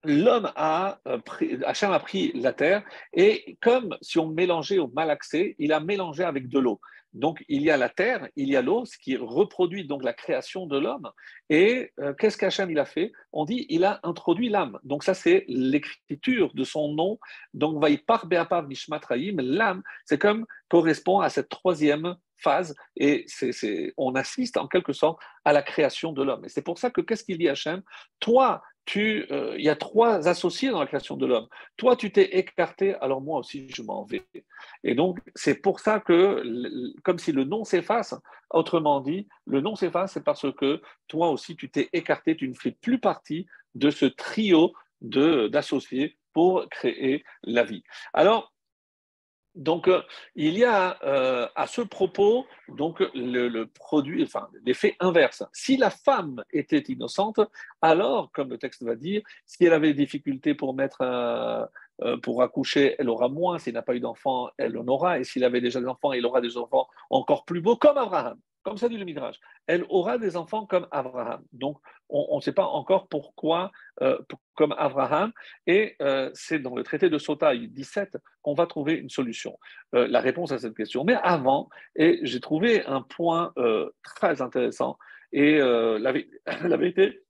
l'homme Hachem a pris la terre et comme si on mélangeait au malaxé, il a mélangé avec de l'eau. Donc il y a la terre, il y a l'eau, ce qui reproduit donc la création de l'homme. Et qu'est-ce qu'Hachem il a fait? On dit il a introduit l'âme. Donc ça c'est l'écriture de son nom. Donc Vaïpar Be'apav Nishmat Raïm, l'âme, c'est comme correspond à cette troisième phase et on assiste en quelque sorte à la création de l'homme. Et c'est pour ça que qu'est-ce qu'il dit Hachem? Toi, il y a trois associés dans la création de l'homme. Toi, tu t'es écarté, alors moi aussi, je m'en vais. Et donc, c'est pour ça que, comme si le nom s'efface, autrement dit, le nom s'efface, c'est parce que toi aussi, tu t'es écarté, tu ne fais plus partie de ce trio d'associés pour créer la vie. Alors, donc, il y a à ce propos donc le produit, enfin l'effet inverse. Si la femme était innocente, alors, comme le texte va dire, si elle avait des difficultés pour accoucher, elle aura moins. S'il n'a pas eu d'enfant, elle en aura. Et s'il avait déjà des enfants, il aura des enfants encore plus beaux, comme Abraham. Comme ça dit le Midrash. Elle aura des enfants comme Abraham. Donc, on ne sait pas encore pourquoi, comme Abraham. Et c'est dans le traité de Sota 17 qu'on va trouver une solution, la réponse à cette question. Mais avant, et j'ai trouvé un point très intéressant. Et la vérité,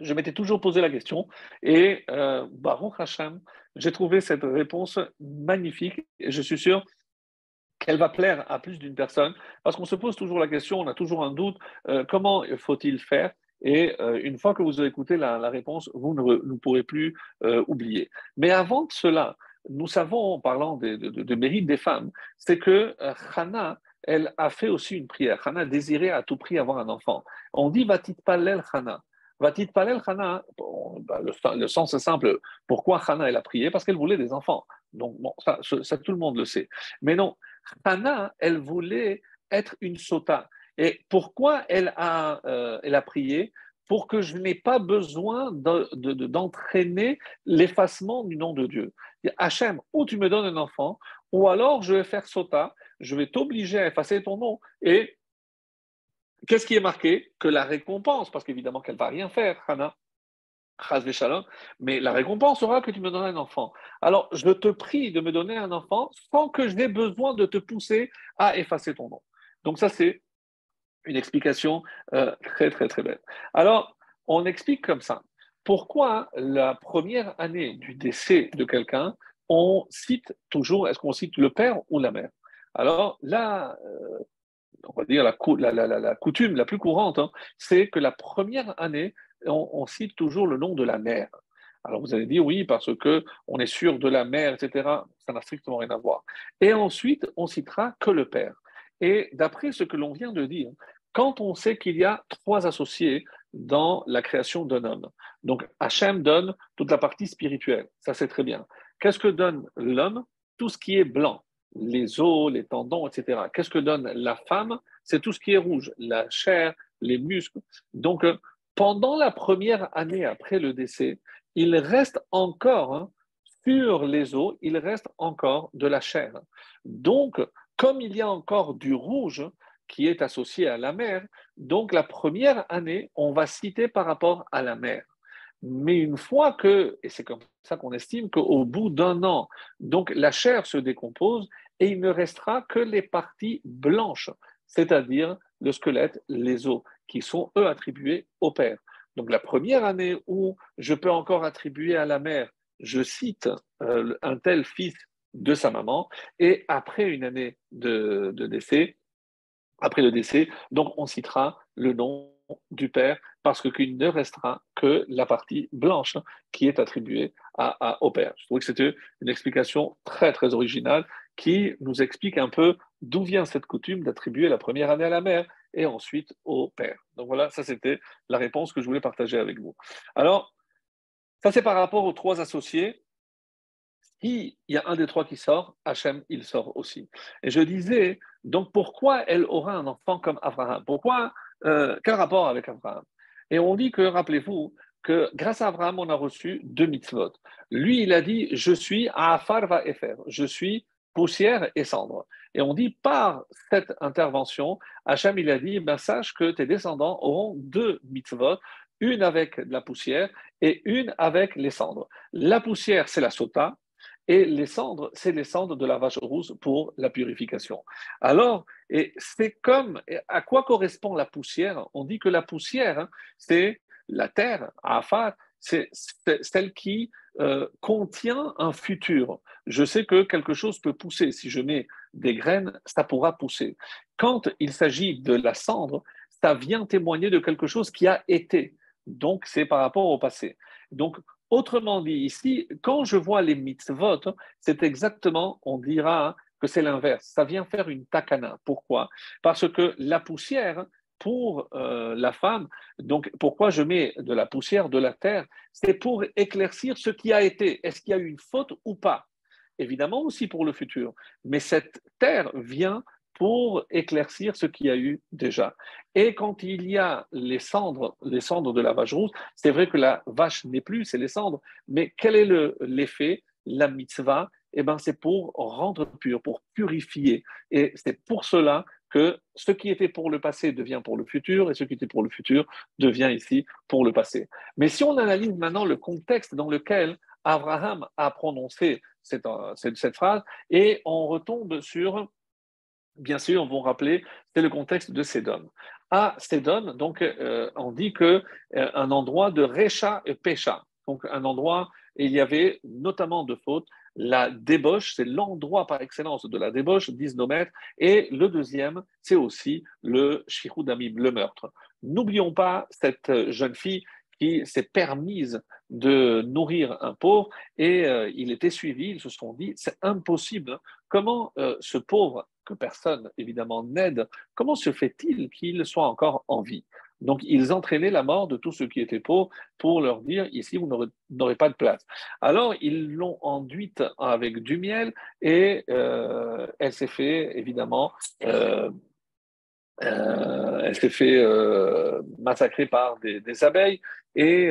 je m'étais toujours posé la question. Et Baruch Hashem, j'ai trouvé cette réponse magnifique. Et je suis sûr qu'elle va plaire à plus d'une personne, parce qu'on se pose toujours la question, on a toujours un doute, comment faut-il faire? Et une fois que vous avez écouté la réponse, vous ne pourrez plus oublier. Mais avant de cela, nous savons, en parlant de mérite des femmes, c'est que Hannah, elle a fait aussi une prière. Hannah désirait à tout prix avoir un enfant. On dit Vatit Palel Hannah. Vatit Palel Hannah, bon, bah, le sens est simple. Pourquoi Hannah, elle a prié? Parce qu'elle voulait des enfants. Donc, bon, ça, tout le monde le sait. Mais non, Hannah, elle voulait être une sota. Et pourquoi elle a prié? Pour que je n'ai pas besoin d'entraîner l'effacement du nom de Dieu. Hachem, ou tu me donnes un enfant, ou alors je vais faire sota, je vais t'obliger à effacer ton nom. Et qu'est-ce qui est marqué? Que la récompense, parce qu'évidemment qu'elle ne va rien faire, Hannah. chas v'shalom, mais la récompense sera que tu me donnes un enfant. Alors, je te prie de me donner un enfant sans que je n'ai besoin de te pousser à effacer ton nom. Donc ça, c'est une explication très, très, très belle. Alors, on explique comme ça. Pourquoi la première année du décès de quelqu'un, on cite toujours, est-ce qu'on cite le père ou la mère? Alors là, on va dire la coutume la plus courante, hein, c'est que la première année, on cite toujours le nom de la mère. Alors vous allez dire oui, parce que on est sûr de la mère, etc. Ça n'a strictement rien à voir. Et ensuite, on citera que le père. Et d'après ce que l'on vient de dire, quand on sait qu'il y a trois associés dans la création d'un homme, donc Hachem donne toute la partie spirituelle, ça c'est très bien. Qu'est-ce que donne l'homme? Tout ce qui est blanc, les os, les tendons, etc. Qu'est-ce que donne la femme? C'est tout ce qui est rouge, la chair, les muscles. Donc, pendant la première année après le décès, il reste encore sur les os, il reste encore de la chair. Donc, comme il y a encore du rouge qui est associé à la mère, donc la première année, on va citer par rapport à la mère. Mais une fois que, et c'est comme ça qu'on estime qu'au bout d'un an, donc la chair se décompose et il ne restera que les parties blanches, c'est-à-dire le squelette, les os, qui sont eux attribués au père. Donc la première année où je peux encore attribuer à la mère, je cite un tel fils de sa maman, et après une année de décès, après le décès, donc on citera le nom du père parce qu'il ne restera que la partie blanche qui est attribuée au père. Je trouve que c'était une explication très très originale qui nous explique un peu d'où vient cette coutume d'attribuer la première année à la mère et ensuite au père. Donc voilà, ça c'était la réponse que je voulais partager avec vous. Alors, ça c'est par rapport aux trois associés. Si il y a un des trois qui sort, Hachem, il sort aussi. Et je disais, donc pourquoi elle aura un enfant comme Abraham? Pourquoi, quel rapport avec Abraham? Et on dit que, rappelez-vous, que grâce à Abraham, on a reçu deux mitzvot. Lui, il a dit, je suis Afar va Efer, je suis poussière et cendre. Et on dit, par cette intervention, Hachem, il a dit, ben, sache que tes descendants auront deux mitzvot, une avec la poussière et une avec les cendres. La poussière, c'est la sota, et les cendres, c'est les cendres de la vache rousse pour la purification. Alors, et c'est comme, à quoi correspond la poussière? On dit que la poussière, c'est la terre, Afar, c'est celle qui contient un futur. Je sais que quelque chose peut pousser. Si je mets des graines, ça pourra pousser. Quand il s'agit de la cendre, ça vient témoigner de quelque chose qui a été. Donc, c'est par rapport au passé. Donc, autrement dit, ici, quand je vois les mitzvot, c'est exactement, on dira que c'est l'inverse. Ça vient faire une takana. Pourquoi? Parce que la poussière, pour la femme, donc pourquoi je mets de la poussière de la terre? C'est pour éclaircir ce qui a été. Est-ce qu'il y a eu une faute ou pas? Évidemment aussi pour le futur. Mais cette terre vient pour éclaircir ce qu'il y a eu déjà. Et quand il y a les cendres de la vache rousse, c'est vrai que la vache n'est plus, c'est les cendres. Mais quel est l'effet? La mitzvah, eh ben, c'est pour rendre pur, pour purifier. Et c'est pour cela que ce qui était pour le passé devient pour le futur, et ce qui était pour le futur devient ici pour le passé. Mais si on analyse maintenant le contexte dans lequel Abraham a prononcé cette phrase, et on retombe sur, bien sûr, on va rappeler, c'est le contexte de Sédom. À Sédom, donc, on dit que un endroit de Recha et Pécha, donc un endroit, il y avait notamment de fautes. La débauche, c'est l'endroit par excellence de la débauche, 10 km, et le deuxième, c'est aussi le Shichudamim, le meurtre. N'oublions pas cette jeune fille qui s'est permise de nourrir un pauvre et il était suivi, ils se sont dit, c'est impossible. Comment ce pauvre, que personne évidemment n'aide, comment se fait-il qu'il soit encore en vie? Donc, ils entraînaient la mort de tous ceux qui étaient pauvres pour leur dire, ici, vous n'aurez pas de place. Alors, ils l'ont enduite avec du miel et elle s'est fait, évidemment, elle s'est fait massacrer par des abeilles. Et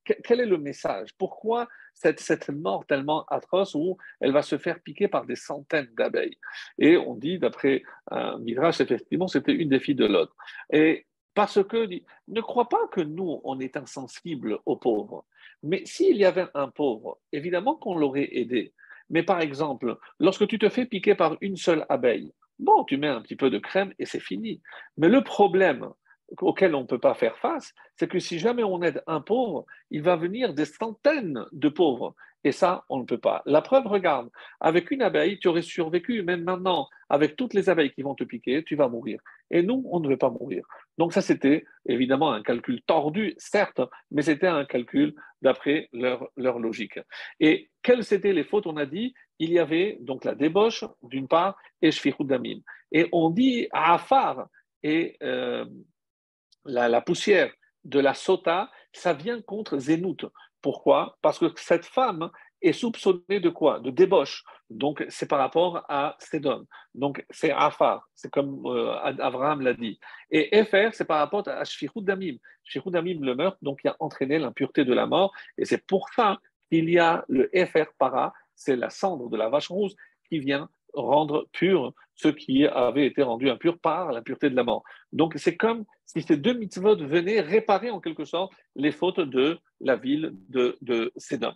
quel est le message? Pourquoi cette mort tellement atroce où elle va se faire piquer par des centaines d'abeilles? Et on dit, d'après un Midrash, effectivement, c'était une des filles de Lot. Et parce que, ne crois pas que nous, on est insensibles aux pauvres. Mais s'il y avait un pauvre, évidemment qu'on l'aurait aidé. Mais par exemple, lorsque tu te fais piquer par une seule abeille, bon, tu mets un petit peu de crème et c'est fini. Mais le problème auquel on ne peut pas faire face, c'est que si jamais on aide un pauvre, il va venir des centaines de pauvres. Et ça, on ne peut pas. La preuve, regarde, avec une abeille, tu aurais survécu. Même maintenant, avec toutes les abeilles qui vont te piquer, tu vas mourir. Et nous, on ne veut pas mourir. Donc ça, c'était évidemment un calcul tordu, certes, mais c'était un calcul d'après leur logique. Et quelles étaient les fautes? On a dit, il y avait donc la débauche, d'une part, et shfichut damim. Et on dit afar et la poussière de la sota, ça vient contre Zénout. Pourquoi? Parce que cette femme est soupçonnée de quoi? De débauche. Donc, c'est par rapport à Sédom. Donc, c'est Afar. C'est comme Abraham l'a dit. Et Efer, c'est par rapport à Shfichut Damim. Shfichut Damim, le meurtre, donc, qui a entraîné l'impureté de la mort. Et c'est pour ça qu'il y a le Efer Para, c'est la cendre de la vache rouge qui vient rendre pur ce qui avait été rendu impur par l'impureté de la mort. Donc, c'est comme si ces deux mitzvot venaient réparer en quelque sorte les fautes de la ville de Sédom.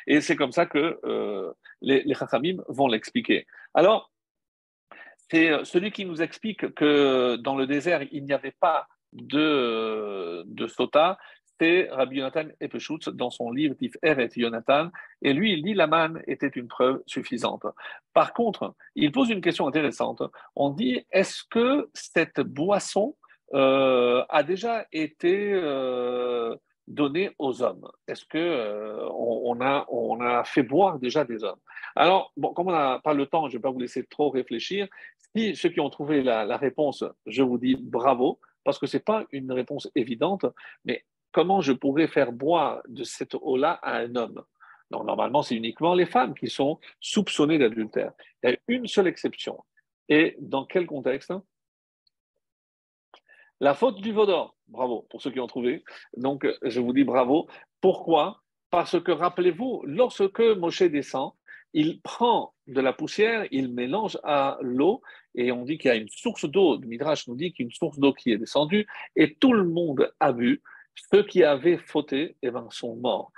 Et c'est comme ça que les Chachamim vont l'expliquer. Alors, c'est celui qui nous explique que dans le désert, il n'y avait pas de sota, c'est Rabbi Yonatan Epeshutz dans son livre Tif'er et Yonatan. Et lui, il dit la manne était une preuve suffisante. Par contre, il pose une question intéressante. On dit, est-ce que cette boisson a déjà été donnée aux hommes? Est-ce que on a fait boire déjà des hommes? Alors, bon, comme on n'a pas le temps, je ne vais pas vous laisser trop réfléchir. Si ceux qui ont trouvé la réponse, je vous dis bravo, parce que ce n'est pas une réponse évidente, mais comment je pourrais faire boire de cette eau-là à un homme? Non, normalement, c'est uniquement les femmes qui sont soupçonnées d'adultère. Il y a une seule exception. Et dans quel contexte? La faute du veau d'or. Bravo pour ceux qui ont trouvé. Donc, je vous dis bravo. Pourquoi? Parce que rappelez-vous, lorsque Moshe descend, il prend de la poussière, il mélange à l'eau, et on dit qu'il y a une source d'eau. Le Midrash nous dit qu'il y a une source d'eau qui est descendue, et tout le monde a bu. Ceux qui avaient fauté, eh ben, sont morts.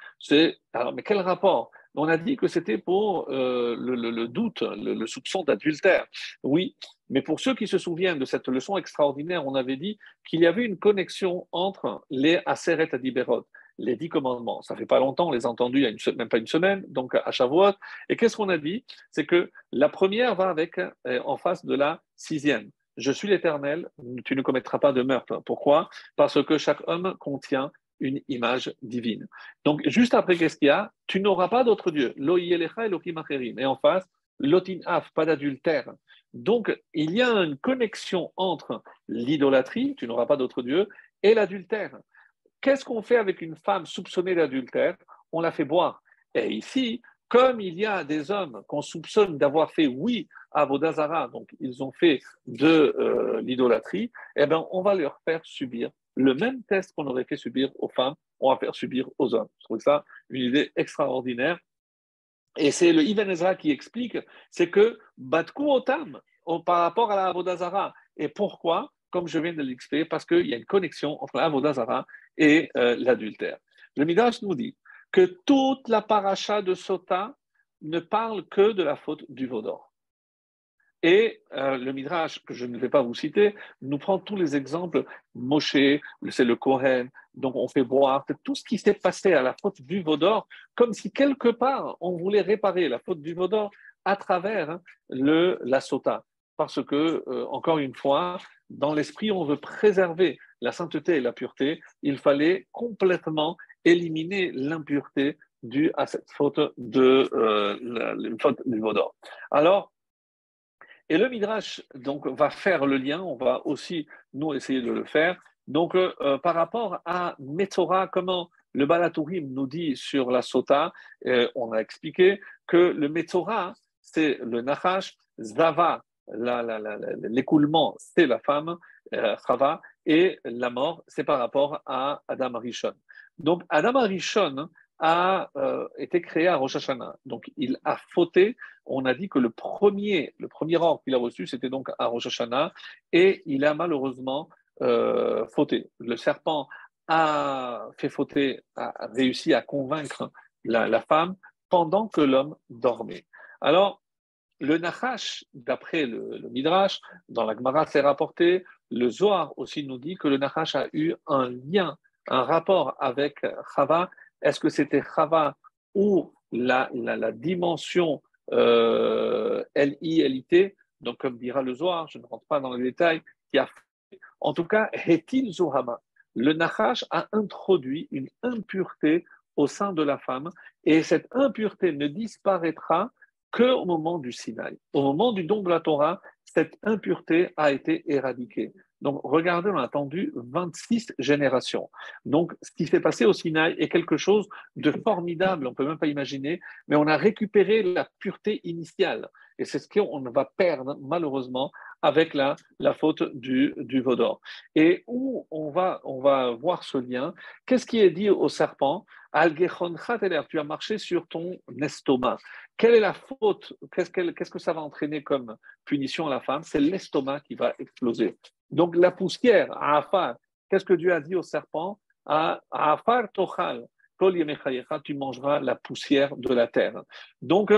Alors, mais quel rapport? On a dit que c'était pour le doute, le soupçon d'adultère. Oui, mais pour ceux qui se souviennent de cette leçon extraordinaire, on avait dit qu'il y avait une connexion entre les Aseret Adiberot, les 10 commandements. Ça fait pas longtemps, on les a entendus il y a même pas une semaine, donc à Shavuot. Et qu'est-ce qu'on a dit? C'est que la première va avec, en face de la sixième. Je suis l'Éternel, tu ne commettras pas de meurtre. Pourquoi? Parce que chaque homme contient une image divine. Donc, juste après, qu'est-ce qu'il y a? Tu n'auras pas d'autre Dieu. Lo yelecha Elohim acherim. Et en face, lotin af, pas d'adultère. Donc, il y a une connexion entre l'idolâtrie, tu n'auras pas d'autre Dieu, et l'adultère. Qu'est-ce qu'on fait avec une femme soupçonnée d'adultère? On la fait boire. Et ici, comme il y a des hommes qu'on soupçonne d'avoir fait oui à Vodazara, donc ils ont fait de l'idolâtrie, eh bien, on va leur faire subir le même test qu'on aurait fait subir aux femmes, on va faire subir aux hommes. Je trouve ça une idée extraordinaire. Et c'est le Ibn Ezra qui explique, c'est que Batku Otam, par rapport à la Avodazara. Et pourquoi? Comme je viens de l'expliquer, parce qu'il y a une connexion entre la Avodazara et l'adultère. Le Midrash nous dit que toute la paracha de Sota ne parle que de la faute du veau d'or. Et le Midrash, que je ne vais pas vous citer, nous prend tous les exemples. Moshe, c'est le Kohen, donc on fait boire, tout ce qui s'est passé à la faute du veau d'or, comme si quelque part on voulait réparer la faute du veau d'or à travers la sota. Parce que, encore une fois, dans l'esprit, on veut préserver la sainteté et la pureté, il fallait complètement éliminer l'impureté due à cette faute, la faute du veau d'or. Alors, et le Midrash donc, va faire le lien, on va aussi, nous, essayer de le faire. Donc, par rapport à Metzora, comment le Balatourim nous dit sur la Sota, on a expliqué que le Metzora, c'est le Nachash, Zava, l'écoulement, c'est la femme, Chava, et la mort, c'est par rapport à Adam Arishon. Donc, Adam Arishon a été créé à Rosh Hashanah. Donc, il a fauté. On a dit que le premier ordre qu'il a reçu, c'était donc à Rosh Hashanah, et il a malheureusement fauté. Le serpent a fait fauter, a réussi à convaincre la femme pendant que l'homme dormait. Alors, le Nachash, d'après le Midrash, dans la Gemara, c'est rapporté. Le Zohar aussi nous dit que le Nachash a eu un lien, un rapport avec Chava. Est-ce que c'était Chava ou la dimension L-I-L-I-T, donc comme dira le Zohar, je ne rentre pas dans les détails, qui a fait. En tout cas, Hetil Zohama, le Nachash a introduit une impureté au sein de la femme et cette impureté ne disparaîtra qu'au moment du Sinaï. Au moment du don de la Torah, cette impureté a été éradiquée. Donc, regardez, on a attendu 26 générations. Donc, ce qui s'est passé au Sinaï est quelque chose de formidable, on ne peut même pas imaginer, mais on a récupéré la pureté initiale. Et c'est ce qu'on va perdre, malheureusement, avec la faute du veau d'or. Et où on va voir ce lien. Qu'est-ce qui est dit au serpent? Tu as marché sur ton estomac. Quelle est la faute? Qu'est-ce que ça va entraîner comme punition à la femme? C'est l'estomac qui va exploser. Donc la poussière, Afar, qu'est-ce que Dieu a dit au serpent? Afar tochal, tu mangeras la poussière de la terre. Donc,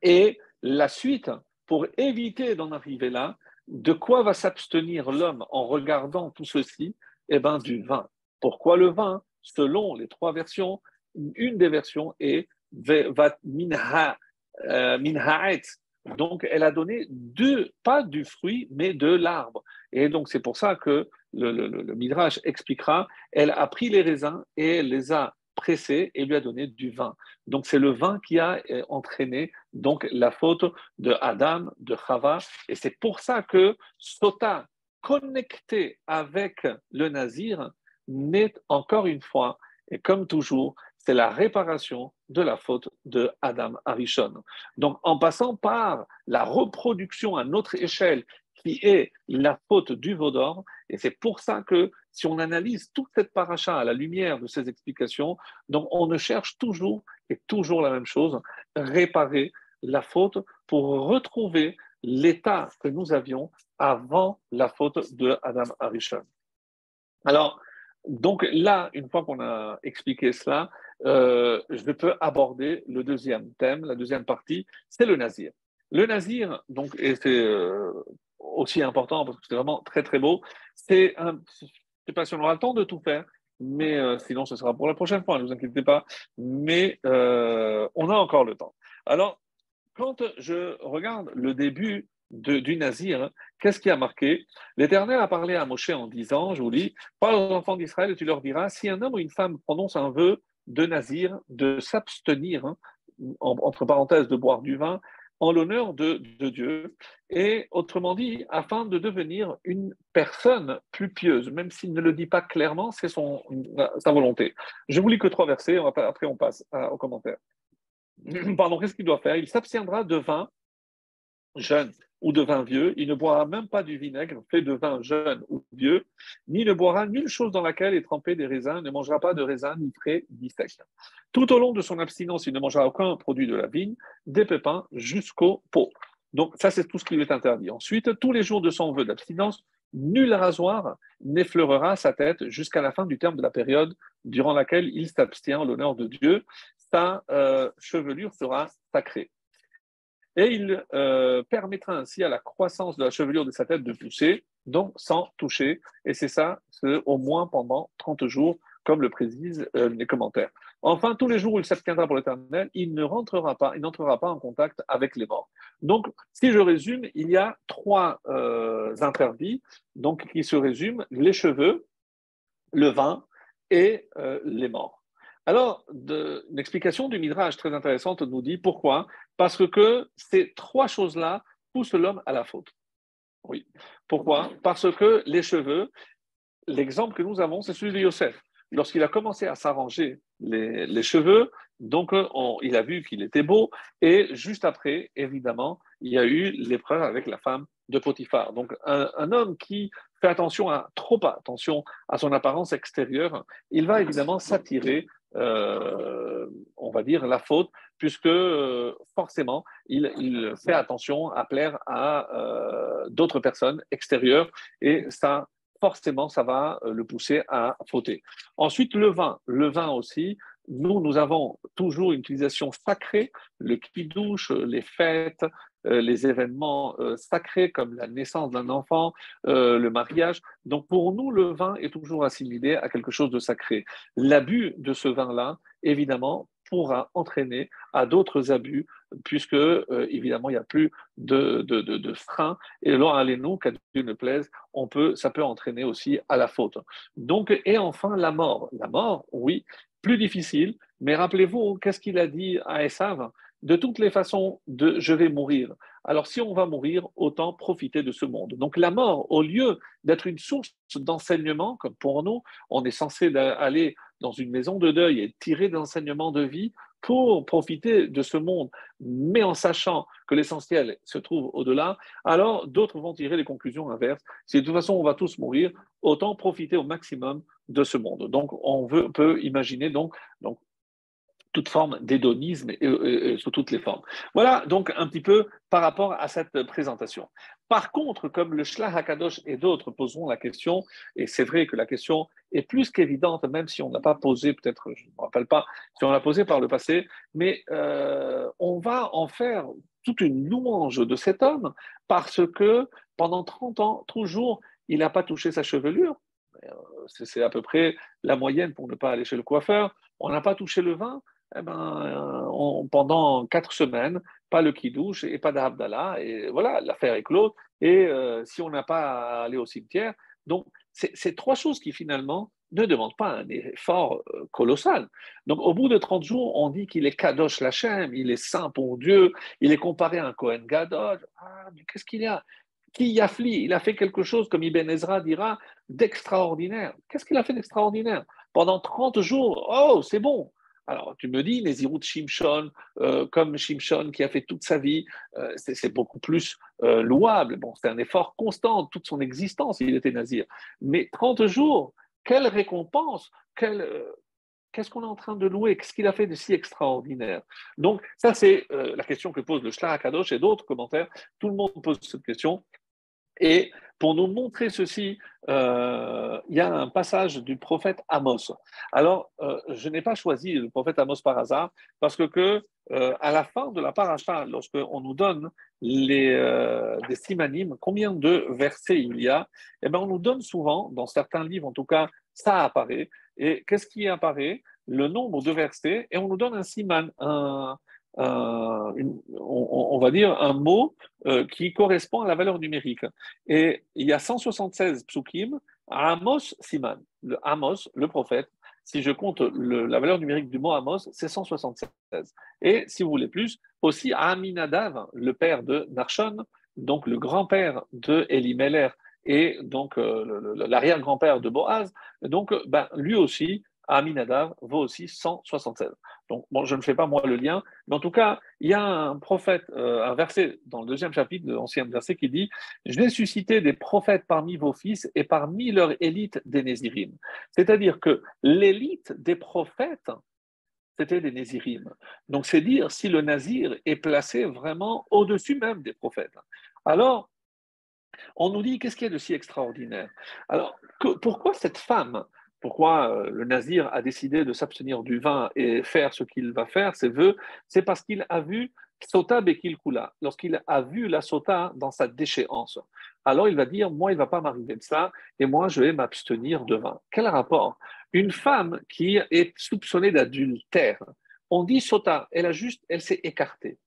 et la suite, pour éviter d'en arriver là, de quoi va s'abstenir l'homme en regardant tout ceci? Eh bien, du vin. Pourquoi le vin? Selon les trois versions, une des versions est minhaet. Donc, elle a donné pas du fruit, mais de l'arbre. Et donc, c'est pour ça que le Midrash expliquera, elle a pris les raisins et elle les a pressés et lui a donné du vin. Donc, c'est le vin qui a entraîné donc la faute de Adam, de Chava. Et c'est pour ça que Sota, connecté avec le Nazir, n'est encore une fois, et comme toujours, c'est la réparation de la faute de Adam Arishon. Donc, en passant par la reproduction à notre échelle, qui est la faute du veau d'or, et c'est pour ça que si on analyse toute cette paracha à la lumière de ces explications, donc on ne cherche toujours et toujours la même chose, réparer la faute pour retrouver l'état que nous avions avant la faute de Adam Arishon. Alors, donc là, une fois qu'on a expliqué cela, je peux aborder le deuxième thème, la deuxième partie, c'est le nazir. Le nazir, donc, et c'est aussi important parce que c'est vraiment très très beau, je ne sais pas si on aura le temps de tout faire, mais sinon ce sera pour la prochaine fois, ne vous inquiétez pas, mais on a encore le temps. Alors, quand je regarde le début du nazir, qu'est-ce qui a marqué? L'Éternel a parlé à Moshe en disant, je vous lis, parle aux enfants d'Israël et tu leur diras, si un homme ou une femme prononce un vœu de nazir, de s'abstenir, entre parenthèses, de boire du vin, en l'honneur de Dieu, et autrement dit, afin de devenir une personne plus pieuse, même s'il ne le dit pas clairement, c'est sa volonté. Je vous lis que 3 versets, après on passe aux commentaires. Pardon, qu'est-ce qu'il doit faire? Il s'abstiendra de vin jeune ou de vin vieux, il ne boira même pas du vinaigre fait de vin jeune ou vieux, ni ne boira nulle chose dans laquelle est trempé des raisins, ne mangera pas de raisins ni frais ni secs. Tout au long de son abstinence, il ne mangera aucun produit de la vigne, des pépins jusqu'au pot. Donc ça, c'est tout ce qui lui est interdit. Ensuite, tous les jours de son vœu d'abstinence, nul rasoir n'effleurera sa tête jusqu'à la fin du terme de la période durant laquelle il s'abstient en l'honneur de Dieu. Sa chevelure sera sacrée. Et il permettra ainsi à la croissance de la chevelure de sa tête de pousser, donc sans toucher. Et c'est ça, c'est au moins pendant 30 jours, comme le précisent les commentaires. Enfin, tous les jours où il s'abstiendra pour l'Éternel, il n'entrera pas en contact avec les morts. Donc, si je résume, il y a 3 interdits, donc qui se résument les cheveux, le vin et les morts. Alors, une explication du Midrash très intéressante nous dit pourquoi? Parce que ces 3 choses-là poussent l'homme à la faute. Oui. Pourquoi? Parce que les cheveux, l'exemple que nous avons, c'est celui de Yosef. Lorsqu'il a commencé à s'arranger les cheveux, donc il a vu qu'il était beau, et juste après, évidemment, il y a eu l'épreuve avec la femme de Potiphar. Donc un homme qui fait trop attention à son apparence extérieure, il va évidemment s'attirer, on va dire, la faute, puisque forcément, il fait attention à plaire à d'autres personnes extérieures, et ça forcément, ça va le pousser à fauter. Ensuite, le vin. Le vin aussi, nous avons toujours une utilisation sacrée, le kiddush, les fêtes, les événements sacrés comme la naissance d'un enfant, le mariage. Donc pour nous, le vin est toujours assimilé à quelque chose de sacré. L'abus de ce vin-là, évidemment, pourra entraîner à d'autres abus, puisque évidemment, il n'y a plus de frein. Et là, allez-nous, qu'à Dieu ne plaise, ça peut entraîner aussi à la faute. Donc, et enfin, la mort. La mort, oui, plus difficile, mais rappelez-vous, qu'est-ce qu'il a dit à Esav? De toutes les façons, je vais mourir. Alors, si on va mourir, autant profiter de ce monde. Donc, la mort, au lieu d'être une source d'enseignement, comme pour nous, on est censé aller dans une maison de deuil et tirer d'enseignements de vie pour profiter de ce monde, mais en sachant que l'essentiel se trouve au-delà, alors d'autres vont tirer les conclusions inverses. Si de toute façon on va tous mourir, autant profiter au maximum de ce monde. Donc peut imaginer donc toute forme d'hédonisme et sous toutes les formes. Voilà donc un petit peu par rapport à cette présentation. Par contre, comme le Shlach HaKadosh et d'autres poseront la question, et c'est vrai que la question est plus qu'évidente, même si on n'a pas posé, peut-être, je ne me rappelle pas, si on l'a posé par le passé, mais on va en faire toute une louange de cet homme parce que pendant 30 ans, toujours, il n'a pas touché sa chevelure. C'est à peu près la moyenne pour ne pas aller chez le coiffeur. On n'a pas touché le vin, eh ben, pendant 4 semaines, pas le kidouche et pas d'Abdallah. Et voilà, l'affaire est close. Et si on n'a pas à aller au cimetière, donc c'est trois choses qui finalement ne demandent pas un effort colossal. Donc au bout de 30 jours, on dit qu'il est Kadosh Lachem, il est saint pour Dieu, il est comparé à un Kohen Gadol. Ah, mais qu'est-ce qu'il y a? Qui Yafli, il a fait quelque chose, comme Ibn Ezra dira, d'extraordinaire. Qu'est-ce qu'il a fait d'extraordinaire? Pendant 30 jours, oh, c'est bon. Alors, tu me dis, Nézirut Shimshon, comme Shimshon qui a fait toute sa vie, c'est beaucoup plus louable. Bon, c'est un effort constant, toute son existence, il était nazir. Mais 30 jours, quelle récompense, qu'est-ce qu'on est en train de louer? Qu'est-ce qu'il a fait de si extraordinaire? Donc, ça, c'est la question que pose le Shlach HaKadosh et d'autres commentaires. Tout le monde pose cette question. Et pour nous montrer ceci, il y a un passage du prophète Amos. Alors, je n'ai pas choisi le prophète Amos par hasard, parce à la fin de la paracha, lorsqu'on nous donne des simanim, combien de versets il y a, eh bien, on nous donne souvent, dans certains livres en tout cas, ça apparaît. Et qu'est-ce qui apparaît? Le nombre de versets, et on nous donne un siman, on va dire un mot qui correspond à la valeur numérique. Et il y a 176 psukim à Amos Siman. Le Amos, le prophète, si je compte la valeur numérique du mot Amos, c'est 176. Et si vous voulez plus, aussi à Aminadav, le père de Narshon, donc le grand-père de Elimelech et donc l'arrière-grand-père de Boaz, donc lui aussi, Aminadav vaut aussi 176. Donc, bon, je ne fais pas moi le lien, mais en tout cas, il y a un prophète, un verset dans le 2e chapitre de l'Ancien verset qui dit: Je vais susciter des prophètes parmi vos fils et parmi leur élite des Nézirim. C'est-à-dire que l'élite des prophètes, c'était des Nézirim. Donc, c'est dire si le Nazir est placé vraiment au-dessus même des prophètes. Alors, on nous dit qu'est-ce qu'il y a de si extraordinaire? Alors, pourquoi cette femme, pourquoi le nazir a décidé de s'abstenir du vin et faire ce qu'il va faire, ses vœux? C'est parce qu'il a vu Sota Bekil Kula, lorsqu'il a vu la Sota dans sa déchéance. Alors il va dire, moi, il ne va pas m'arriver de ça, et moi, je vais m'abstenir de vin. Quel rapport? Une femme qui est soupçonnée d'adultère, on dit Sota, elle s'est écartée.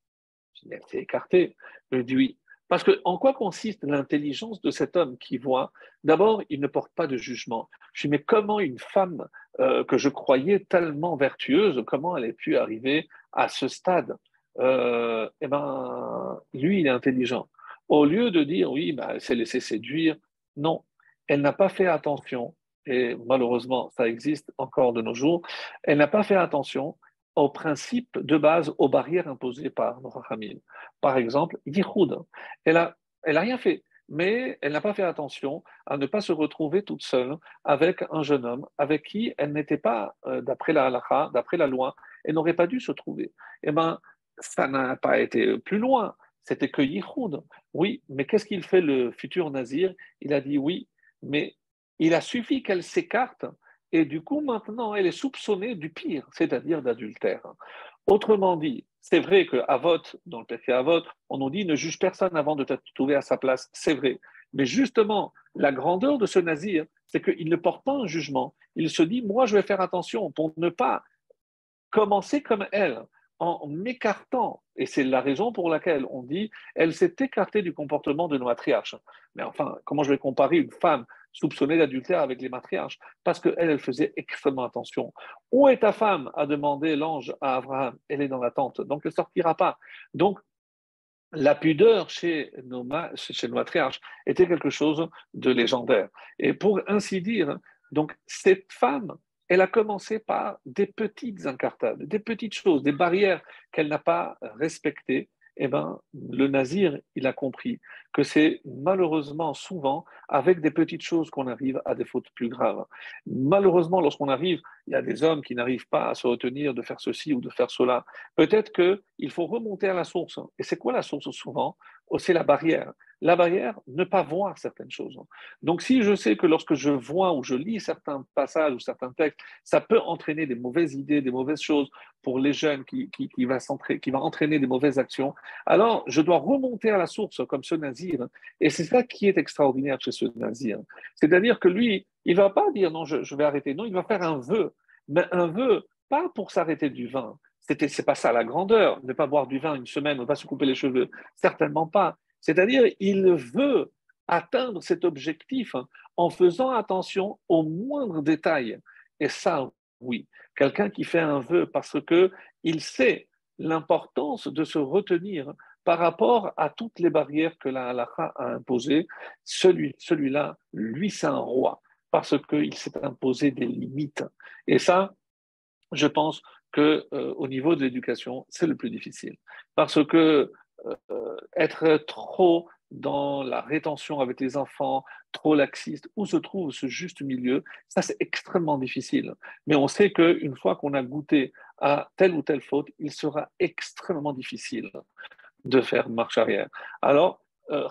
Elle s'est écartée. Je dis oui. Parce que en quoi consiste l'intelligence de cet homme qui voit? D'abord, il ne porte pas de jugement. Je dis, mais comment une femme que je croyais tellement vertueuse, comment elle a pu arriver à ce stade? Eh ben, lui, il est intelligent. Au lieu de dire, oui, ben, elle s'est laissée séduire, non, elle n'a pas fait attention, et malheureusement, ça existe encore de nos jours, elle n'a pas fait attention aux principes de base, aux barrières imposées par nos Rachamim. Par exemple, Yichud. Elle a rien fait, mais elle n'a pas fait attention à ne pas se retrouver toute seule avec un jeune homme avec qui elle n'était pas, d'après la halakha, d'après la loi, elle n'aurait pas dû se trouver. Eh bien, ça n'a pas été plus loin. C'était que Yichud. Oui, mais qu'est-ce qu'il fait le futur nazir? Il a dit oui, mais il a suffi qu'elle s'écarte et du coup, maintenant, elle est soupçonnée du pire, c'est-à-dire d'adultère. Autrement dit, c'est vrai que Avot, dans le péché Avot, on nous dit ne juge personne avant de te trouver à sa place. C'est vrai. Mais justement, la grandeur de ce nazir, c'est qu'il ne porte pas un jugement. Il se dit, moi, je vais faire attention pour ne pas commencer comme elle, en m'écartant. Et c'est la raison pour laquelle on dit, elle s'est écartée du comportement de nos matriarches. Mais enfin, comment je vais comparer une femme soupçonnée d'adultère avec les matriarches? Parce qu'elle, elle faisait extrêmement attention. Où est ta femme? A demandé l'ange à Abraham. Elle est dans la tente, donc elle ne sortira pas. Donc, la pudeur chez nos matriarches était quelque chose de légendaire. Et pour ainsi dire, donc cette femme, elle a commencé par des petites incartades, des petites choses, des barrières qu'elle n'a pas respectées. Eh ben, le nazir, il a compris que c'est malheureusement souvent avec des petites choses qu'on arrive à des fautes plus graves. Malheureusement, lorsqu'on arrive, il y a des hommes qui n'arrivent pas à se retenir de faire ceci ou de faire cela. Peut-être qu'il faut remonter à la source. Et c'est quoi la source souvent? Oh, c'est la barrière. La barrière, ne pas voir certaines choses. Donc, si je sais que lorsque je vois ou je lis certains passages ou certains textes, ça peut entraîner des mauvaises idées, des mauvaises choses pour les jeunes qui va entraîner des mauvaises actions, alors je dois remonter à la source comme ce nazir. Et c'est ça qui est extraordinaire chez ce nazir. C'est-à-dire que lui, il ne va pas dire non, je vais arrêter. Non, il va faire un vœu. Mais un vœu, pas pour s'arrêter du vin, c'est pas ça la grandeur, ne pas boire du vin une semaine, ne pas se couper les cheveux, certainement pas. C'est-à-dire, il veut atteindre cet objectif en faisant attention aux moindres détails. Et ça, oui, quelqu'un qui fait un vœu parce que il sait l'importance de se retenir par rapport à toutes les barrières que la halakha a imposées, celui-là, lui, c'est un roi parce qu'il s'est imposé des limites. Et ça, je pense que au niveau de l'éducation, c'est le plus difficile. Parce que être trop dans la rétention avec les enfants, trop laxiste, où se trouve ce juste milieu, ça c'est extrêmement difficile. Mais on sait qu'une fois qu'on a goûté à telle ou telle faute, il sera extrêmement difficile de faire marche arrière. Alors,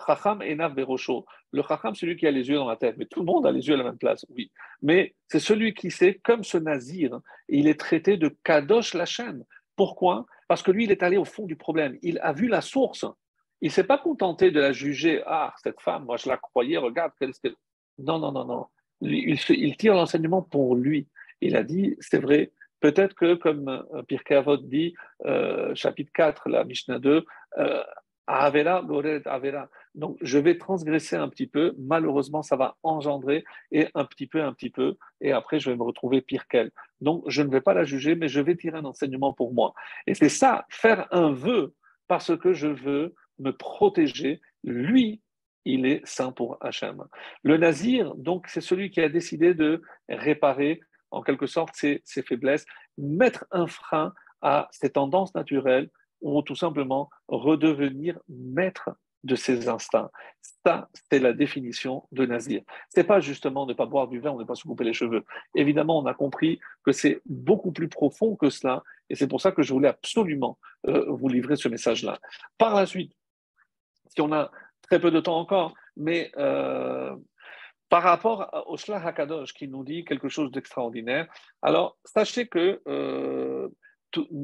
Chacham Enav Berosho, le Chacham, c'est celui qui a les yeux dans la tête, mais tout le monde a les yeux à la même place, oui. Mais c'est celui qui sait, comme ce nazir, il est traité de Kadosh Lachem. Pourquoi? Parce que lui, il est allé au fond du problème. Il a vu la source. Il ne s'est pas contenté de la juger. Ah, cette femme, moi je la croyais, regarde. Non, non, non, non. Il tire l'enseignement pour lui. Il a dit, c'est vrai, peut-être que, comme Pirkei Avot dit, chapitre 4, la Mishnah 2, Avera, Goret, Avera. Donc, je vais transgresser un petit peu. Malheureusement, ça va engendrer et un petit peu, et après, je vais me retrouver pire qu'elle. Donc, je ne vais pas la juger, mais je vais tirer un enseignement pour moi. Et c'est ça, faire un vœu parce que je veux me protéger. Lui, il est saint pour Hachem. Le nazir, donc, c'est celui qui a décidé de réparer, en quelque sorte, ses faiblesses, mettre un frein à ses tendances naturelles ou tout simplement redevenir maître de ses instincts. Ça, c'est la définition de nazir. C'est pas justement ne pas boire du vin ou ne pas se couper les cheveux. Évidemment, on a compris que c'est beaucoup plus profond que cela, et c'est pour ça que je voulais absolument vous livrer ce message-là. Par la suite, si on a très peu de temps encore, mais par rapport au Shlach HaKadosh qui nous dit quelque chose d'extraordinaire, alors sachez que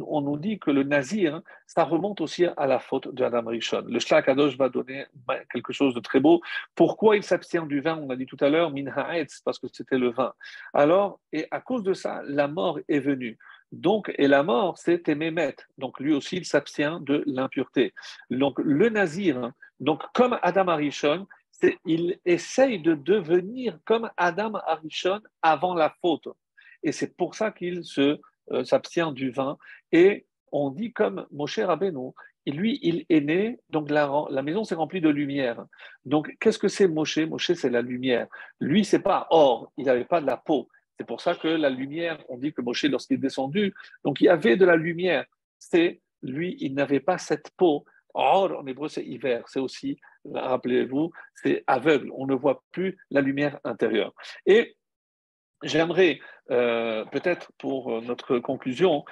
on nous dit que le nazir, hein, ça remonte aussi à la faute de Adam Rishon. Le Shlach HaKadosh va donner quelque chose de très beau. Pourquoi il s'abstient du vin? On a dit tout à l'heure, min ha'etz, parce que c'était le vin. Alors, et à cause de ça, la mort est venue. Donc, et la mort, c'est Mémet. Donc, lui aussi, il s'abstient de l'impureté. Donc, le nazir, hein, donc comme Adam Arishon, il essaye de devenir comme Adam Arishon avant la faute. Et c'est pour ça qu'il s'abstient du vin. Et on dit comme Moshe Rabbeinu, et lui, il est né, donc la maison s'est remplie de lumière. Donc, qu'est-ce que c'est Moshe? Moshe, c'est la lumière. Lui, c'est pas or, il n'avait pas de la peau. C'est pour ça que la lumière, on dit que Moshe, lorsqu'il est descendu, donc il y avait de la lumière. C'est lui, il n'avait pas cette peau. Or, en hébreu, c'est hiver. C'est aussi, rappelez-vous, c'est aveugle. On ne voit plus la lumière intérieure. Et j'aimerais, peut-être pour notre conclusion,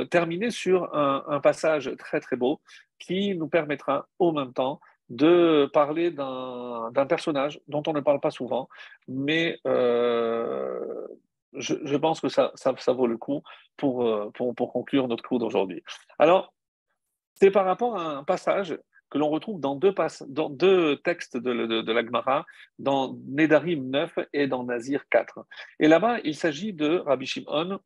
terminer sur un passage très très beau qui nous permettra au même temps de parler d'un personnage dont on ne parle pas souvent, mais je pense que ça vaut le coup pour conclure notre cours d'aujourd'hui. Alors, c'est par rapport à un passage que l'on retrouve dans deux textes de la Gemara, dans Nedarim 9 et dans Nazir 4. Et là-bas, il s'agit de Rabbi Shimon.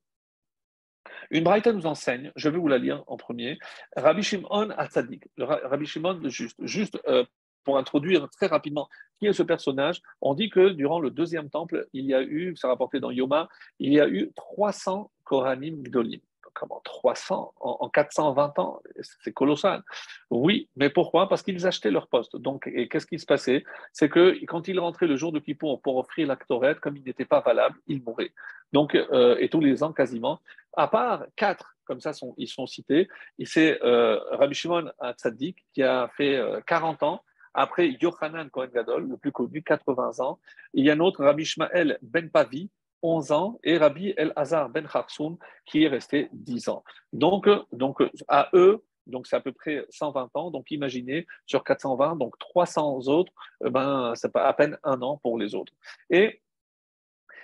Une braïta nous enseigne, je vais vous la lire en premier, Rabbi Shimon Hatzadik, Rabbi Shimon le juste pour introduire très rapidement qui est ce personnage, on dit que durant le deuxième temple, il y a eu, c'est rapporté dans Yoma, il y a eu 300 Kohanim Gdolim. Comment 300 en 420 ans? C'est colossal. Oui, mais pourquoi? Parce qu'ils achetaient leur poste. Donc, et qu'est-ce qui se passait? C'est que quand ils rentraient le jour de Kippour pour offrir la Ktoret, comme il n'était pas valable, ils mouraient. Donc, et tous les ans quasiment, à part quatre, comme ça ils sont cités, et c'est Rabbi Shimon Hatzadik qui a fait 40 ans, après Yochanan Kohen Gadol, le plus connu, 80 ans. Il y a un autre, Rabbi Ishmael Ben Pavi, 11 ans, et Rabbi El-Hazar Ben Kharsoun, qui est resté 10 ans. Donc à eux, donc c'est à peu près 120 ans. Donc imaginez, sur 420, donc 300 autres, c'est pas à peine un an pour les autres. Et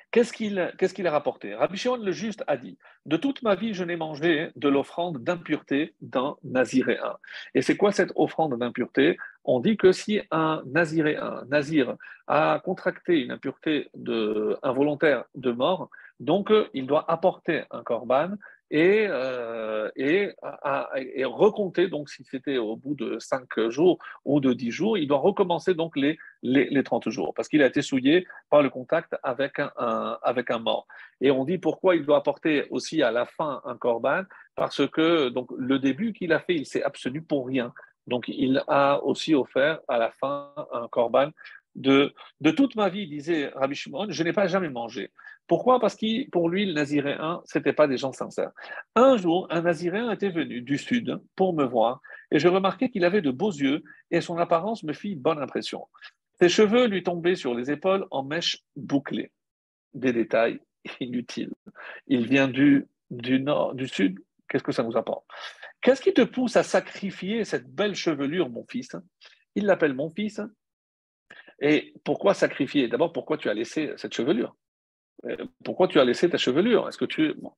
qu'est-ce qu'il a rapporté? Rabbi Shimon le juste a dit, de toute ma vie, je n'ai mangé de l'offrande d'impureté d'un naziréen. Et c'est quoi cette offrande d'impureté? On dit que si un naziréen, nazir, a contracté une impureté involontaire de mort, donc il doit apporter un korban et recompter, donc si c'était au bout de 5 jours ou de 10 jours, il doit recommencer donc les 30 jours, parce qu'il a été souillé par le contact avec un mort. Et on dit pourquoi il doit apporter aussi à la fin un korban, parce que donc, le début qu'il a fait, il s'est abstenu pour rien. Donc il a aussi offert à la fin un korban. De toute ma vie, disait Rabbi Shimon, je n'ai pas jamais mangé. Pourquoi? Parce que pour lui, le naziréen, ce n'était pas des gens sincères. Un jour, un naziréen était venu du sud pour me voir et je remarquai qu'il avait de beaux yeux et son apparence me fit bonne impression. Ses cheveux lui tombaient sur les épaules en mèches bouclées. Des détails inutiles. Il vient du nord, du sud. Qu'est-ce que ça nous apporte? Qu'est-ce qui te pousse à sacrifier cette belle chevelure, mon fils? Il l'appelle mon fils. Et pourquoi sacrifier? D'abord, pourquoi tu as laissé cette chevelure? Pourquoi tu as laissé ta chevelure? Est-ce que tu... Bon.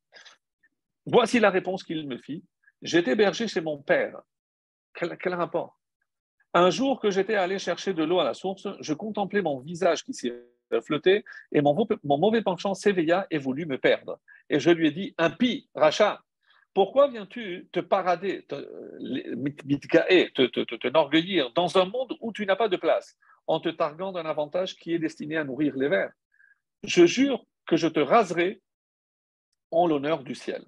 Voici la réponse qu'il me fit. J'étais berger chez mon père. Quel rapport? Un jour que j'étais allé chercher de l'eau à la source, je contemplais mon visage qui s'y reflétait et mon mauvais penchant s'éveilla et voulut me perdre. Et je lui ai dit, impie, rachat, pourquoi viens-tu te parader, t'enorgueillir dans un monde où tu n'as pas de place, en te targuant d'un avantage qui est destiné à nourrir les vers? Je jure que je te raserai en l'honneur du ciel.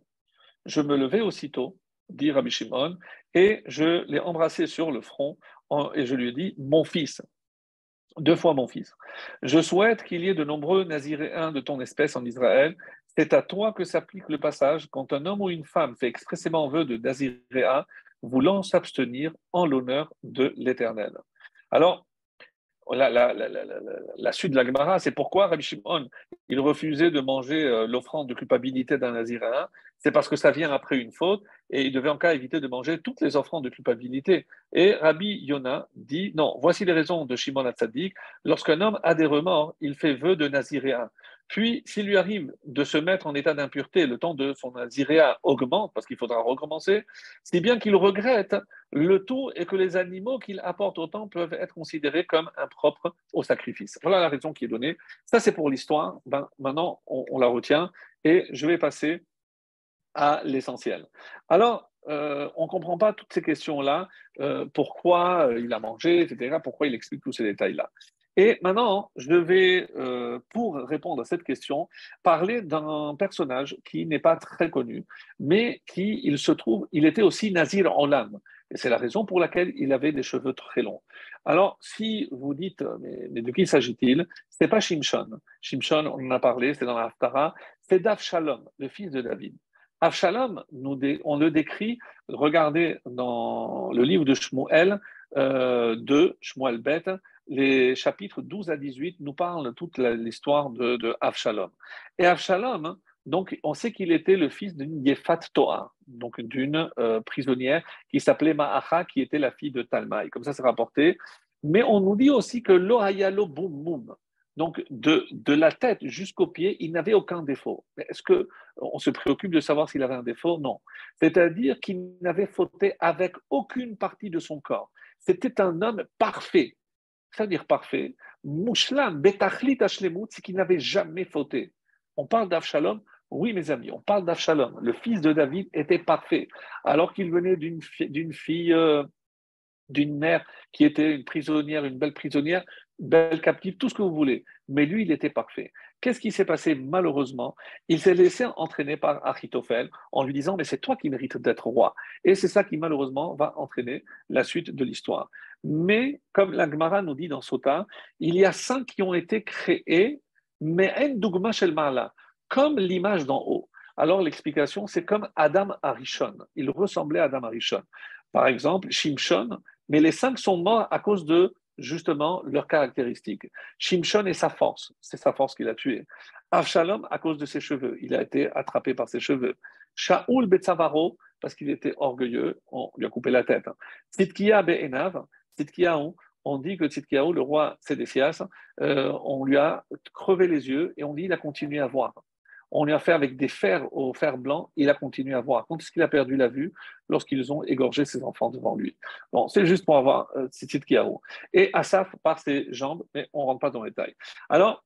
Je me levai aussitôt, dit Rabbi Shimon, et je l'ai embrassé sur le front et je lui ai dit, mon fils, deux fois mon fils, je souhaite qu'il y ait de nombreux naziréens de ton espèce en Israël. C'est à toi que s'applique le passage quand un homme ou une femme fait expressément vœu de naziréen, voulant s'abstenir en l'honneur de l'Éternel. Alors, la suite de la Gemara, c'est pourquoi Rabbi Shimon il refusait de manger l'offrande de culpabilité d'un naziréen. C'est parce que ça vient après une faute et il devait en cas éviter de manger toutes les offrandes de culpabilité. Et Rabbi Yona dit non, voici les raisons de Shimon Hatzadik. Lorsqu'un homme a des remords, il fait vœu de naziréen. Puis, s'il lui arrive de se mettre en état d'impureté, le temps de son naziréa augmente, parce qu'il faudra recommencer, si bien qu'il regrette, le tout est que les animaux qu'il apporte au temple peuvent être considérés comme impropres au sacrifice. Voilà la raison qui est donnée. Ça, c'est pour l'histoire. Maintenant, on la retient et je vais passer à l'essentiel. Alors, on ne comprend pas toutes ces questions-là, pourquoi il a mangé, etc., pourquoi il explique tous ces détails-là. Et maintenant, je vais, pour répondre à cette question, parler d'un personnage qui n'est pas très connu, mais qui, il se trouve, il était aussi Nazir Olam. Et c'est la raison pour laquelle il avait des cheveux très longs. Alors, si vous dites, mais de qui s'agit-il? Ce n'est pas Shimshon. Shimshon, on en a parlé, c'est dans la Haftara, c'est d'Avshalom, le fils de David. Avshalom, on le décrit, regardez dans le livre de Shmuel, de Shmuel Bet, les chapitres 12 à 18 nous parlent toute l'histoire de Avshalom. Et Avshalom, donc, on sait qu'il était le fils d'une Yefat Toa, donc d'une prisonnière qui s'appelait Ma'acha, qui était la fille de Talmaï. Comme ça, c'est rapporté. Mais on nous dit aussi que l'ohayalo boum boum. Donc, de la tête jusqu'aux pieds, il n'avait aucun défaut. Mais est-ce qu'on se préoccupe de savoir s'il avait un défaut? Non. C'est-à-dire qu'il n'avait fauté avec aucune partie de son corps. C'était un homme parfait. C'est-à-dire parfait. Mouchlam, betachlit hashlemut, c'est qu'il n'avait jamais fauté. On parle d'Avshalom. Oui, mes amis, on parle d'Avshalom. Le fils de David était parfait. Alors qu'il venait d'une fille d'une mère qui était une prisonnière, une belle captive, tout ce que vous voulez. Mais lui, il était parfait. Qu'est-ce qui s'est passé malheureusement? Il s'est laissé entraîner par Achitophel en lui disant, mais c'est toi qui mérites d'être roi. Et c'est ça qui malheureusement va entraîner la suite de l'histoire. Mais comme la Gemara nous dit dans Sota, il y a 5 qui ont été créés, mais en dogma shel ma'ala, comme l'image d'en haut. Alors l'explication, c'est comme Adam Arishon. Il ressemblait à Adam Arishon. Par exemple, Shimshon, mais les 5 sont morts à cause de, justement, leurs caractéristiques. Shimshon et sa force, c'est sa force qui l'a tué. Avshalom, à cause de ses cheveux, il a été attrapé par ses cheveux. Shaoul Betzavaro, parce qu'il était orgueilleux, on lui a coupé la tête. Tzidkiya Be'enav, Tzidkiyahu, on dit que Tzidkiyahu, le roi Sédécias, on lui a crevé les yeux et on dit qu'il a continué à voir. On lui a fait avec des fers au fer blanc, il a continué à voir. Quand est-ce qu'il a perdu la vue? Lorsqu'ils ont égorgé ses enfants devant lui. Bon, c'est juste pour avoir Tzidkiyahu. Et Asaph par ses jambes, mais on ne rentre pas dans les détails. Alors,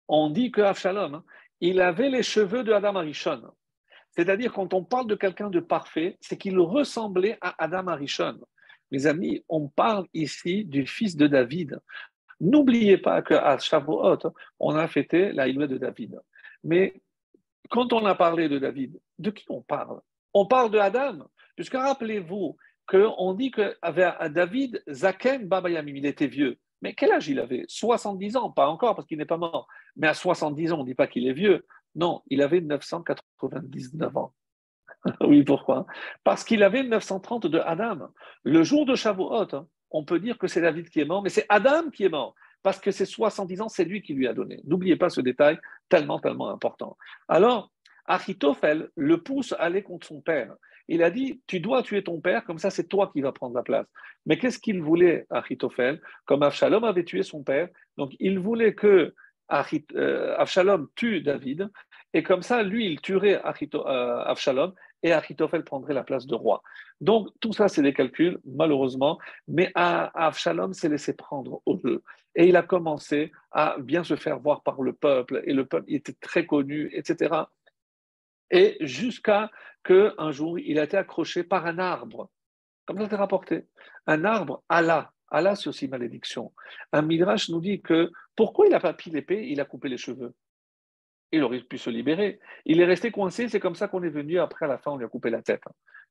on dit que Avshalom, il avait les cheveux de Adam Arishon. C'est-à-dire, quand on parle de quelqu'un de parfait, c'est qu'il ressemblait à Adam Arishon. Mes amis, on parle ici du fils de David. N'oubliez pas qu'à Shavuot, on a fêté la Iloué de David. Mais quand on a parlé de David, de qui on parle? On parle de Adam, puisque rappelez-vous qu'on dit que David, Zaken Babayamim, il était vieux. Mais quel âge il avait? 70 ans, pas encore parce qu'il n'est pas mort. Mais à 70 ans, on ne dit pas qu'il est vieux. Non, il avait 999 ans. Oui, pourquoi? Parce qu'il avait 930 de Adam. Le jour de Shavuot, on peut dire que c'est David qui est mort, mais c'est Adam qui est mort. Parce que ces 70 ans, c'est lui qui lui a donné. N'oubliez pas ce détail tellement, tellement important. Alors, Achitophel le pousse à aller contre son père. Il a dit, tu dois tuer ton père, comme ça c'est toi qui vas prendre la place. Mais qu'est-ce qu'il voulait, Achitophel? Comme Avshalom avait tué son père, donc il voulait que Avshalom tue David, et comme ça, lui, il tuerait Avshalom, et Achitophel prendrait la place de roi. Donc, tout ça, c'est des calculs, malheureusement, mais Avshalom s'est laissé prendre au jeu. Et il a commencé à bien se faire voir par le peuple, et le peuple était très connu, etc. Et jusqu'à qu'un jour, il a été accroché par un arbre, comme ça c'est rapporté. Un arbre, Allah. Allah, c'est aussi malédiction. Un midrash nous dit que pourquoi il n'a pas pris l'épée, il a coupé les cheveux. Il aurait pu se libérer. Il est resté coincé, c'est comme ça qu'on est venu. Après, à la fin, on lui a coupé la tête.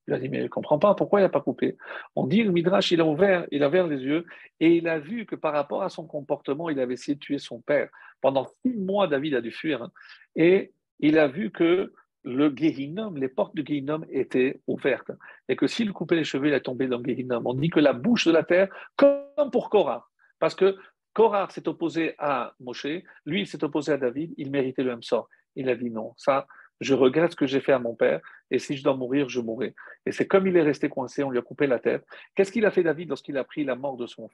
Il a dit, mais il ne comprend pas, pourquoi il n'a pas coupé? On dit, le Midrash, il a ouvert les yeux et il a vu que par rapport à son comportement, il avait essayé de tuer son père. Pendant 6 mois, David a dû fuir. Et il a vu que le Guéhinom, les portes du Guéhinom étaient ouvertes. Et que s'il coupait les cheveux, il est tombé dans le Guéhinom. On dit que la bouche de la terre, comme pour Korah. Parce que Korah s'est opposé à Moshe, lui il s'est opposé à David, il méritait le même sort. Il a dit non, ça, je regrette ce que j'ai fait à mon père, et si je dois mourir, je mourrai. Et c'est comme il est resté coincé, on lui a coupé la tête. Qu'est-ce qu'il a fait David lorsqu'il a pris la mort de son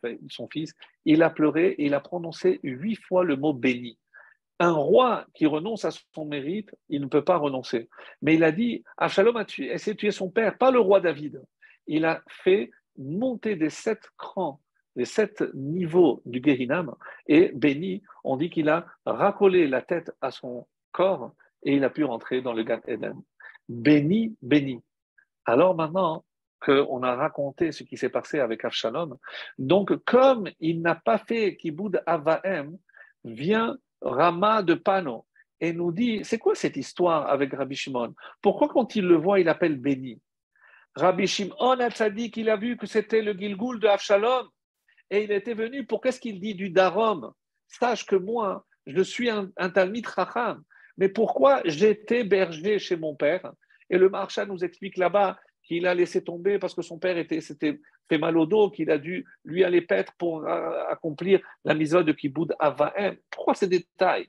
fils? Il a pleuré et il a prononcé 8 fois le mot béni. Un roi qui renonce à son mérite, il ne peut pas renoncer. Mais il a dit, Absalom a essayé de tuer son père, pas le roi David. Il a fait monter des 7 crans, des 7 niveaux du Guéhinam, et béni, on dit qu'il a racolé la tête à son corps et il a pu rentrer dans le Gan Eden. Béni, béni. Alors maintenant qu'on a raconté ce qui s'est passé avec Avshalom, donc comme il n'a pas fait Kiboud Avahem, vient Rama de Pano et nous dit, c'est quoi cette histoire avec Rabbi Shimon? Pourquoi quand il le voit, il appelle béni? Rabbi Shimon a dit qu'il a vu que c'était le Gilgoul de Avshalom et il était venu pour qu'est-ce qu'il dit du Darom? Sache que moi, je suis un Talmid Chacham, mais pourquoi j'étais berger chez mon père? Et le Maharsha nous explique là-bas qu'il a laissé tomber parce que son père s'était fait mal au dos, qu'il a dû lui aller paître pour accomplir la mise de Kiboud Avahem. Pourquoi ces détails?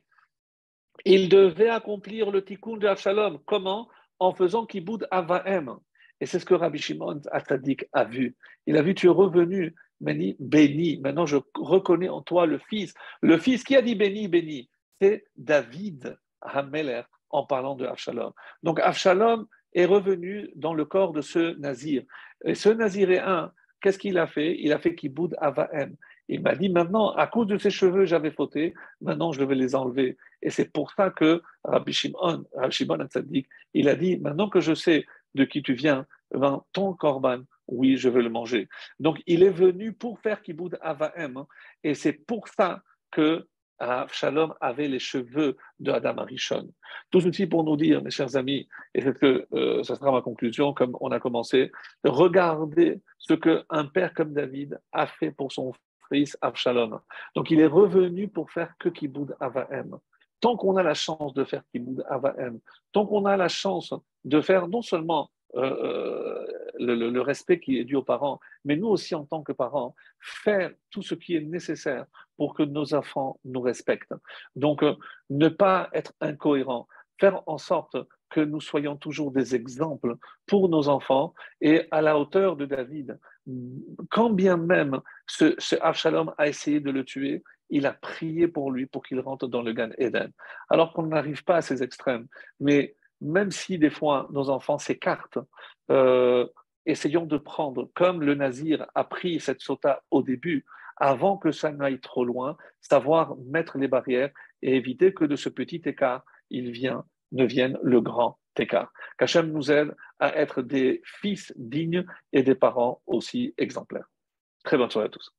Il devait accomplir le tikkun de Avshalom. Comment? En faisant Kiboud Avahem. Et c'est ce que Rabbi Shimon Atzadik a vu. Il a vu, tu es revenu béni, béni. Maintenant, je reconnais en toi le Fils. Le Fils qui a dit béni, béni, c'est David Hameler en parlant de Avshalom. Donc, Avshalom est revenu dans le corps de ce Nazir. Et ce Naziréen, qu'est-ce qu'il a fait? Il a fait Kiboud Avahem. Il m'a dit maintenant, à cause de ses cheveux, j'avais fauté, maintenant je vais les enlever. Et c'est pour ça que Rabbi Shimon Hatzadik, il a dit, maintenant que je sais de qui tu viens, ben, ton korban, oui, je veux le manger. Donc, il est venu pour faire Kiboud Avahem. Hein, et c'est pour ça que Shalom avait les cheveux de Adam Arishon. Tout ceci pour nous dire, mes chers amis, et c'est que ça sera ma conclusion, comme on a commencé, regardez ce qu'un père comme David a fait pour son fils Avshalom. Donc il est revenu pour faire que Kiboud Avahem. Tant qu'on a la chance de faire Kiboud Avahem, tant qu'on a la chance de faire non seulement le respect qui est dû aux parents, mais nous aussi en tant que parents, faire tout ce qui est nécessaire pour que nos enfants nous respectent. Donc, ne pas être incohérent, faire en sorte que nous soyons toujours des exemples pour nos enfants et à la hauteur de David. Quand bien même ce Avshalom a essayé de le tuer, il a prié pour lui pour qu'il rentre dans le Gan Eden. Alors qu'on n'arrive pas à ces extrêmes. Mais même si des fois nos enfants s'écartent, essayons de prendre, comme le Nazir a pris cette sota au début, avant que ça n'aille trop loin, savoir mettre les barrières et éviter que de ce petit écart, ne vienne le grand écart. Qu'Hachem nous aide à être des fils dignes et des parents aussi exemplaires. Très bonne soirée à tous.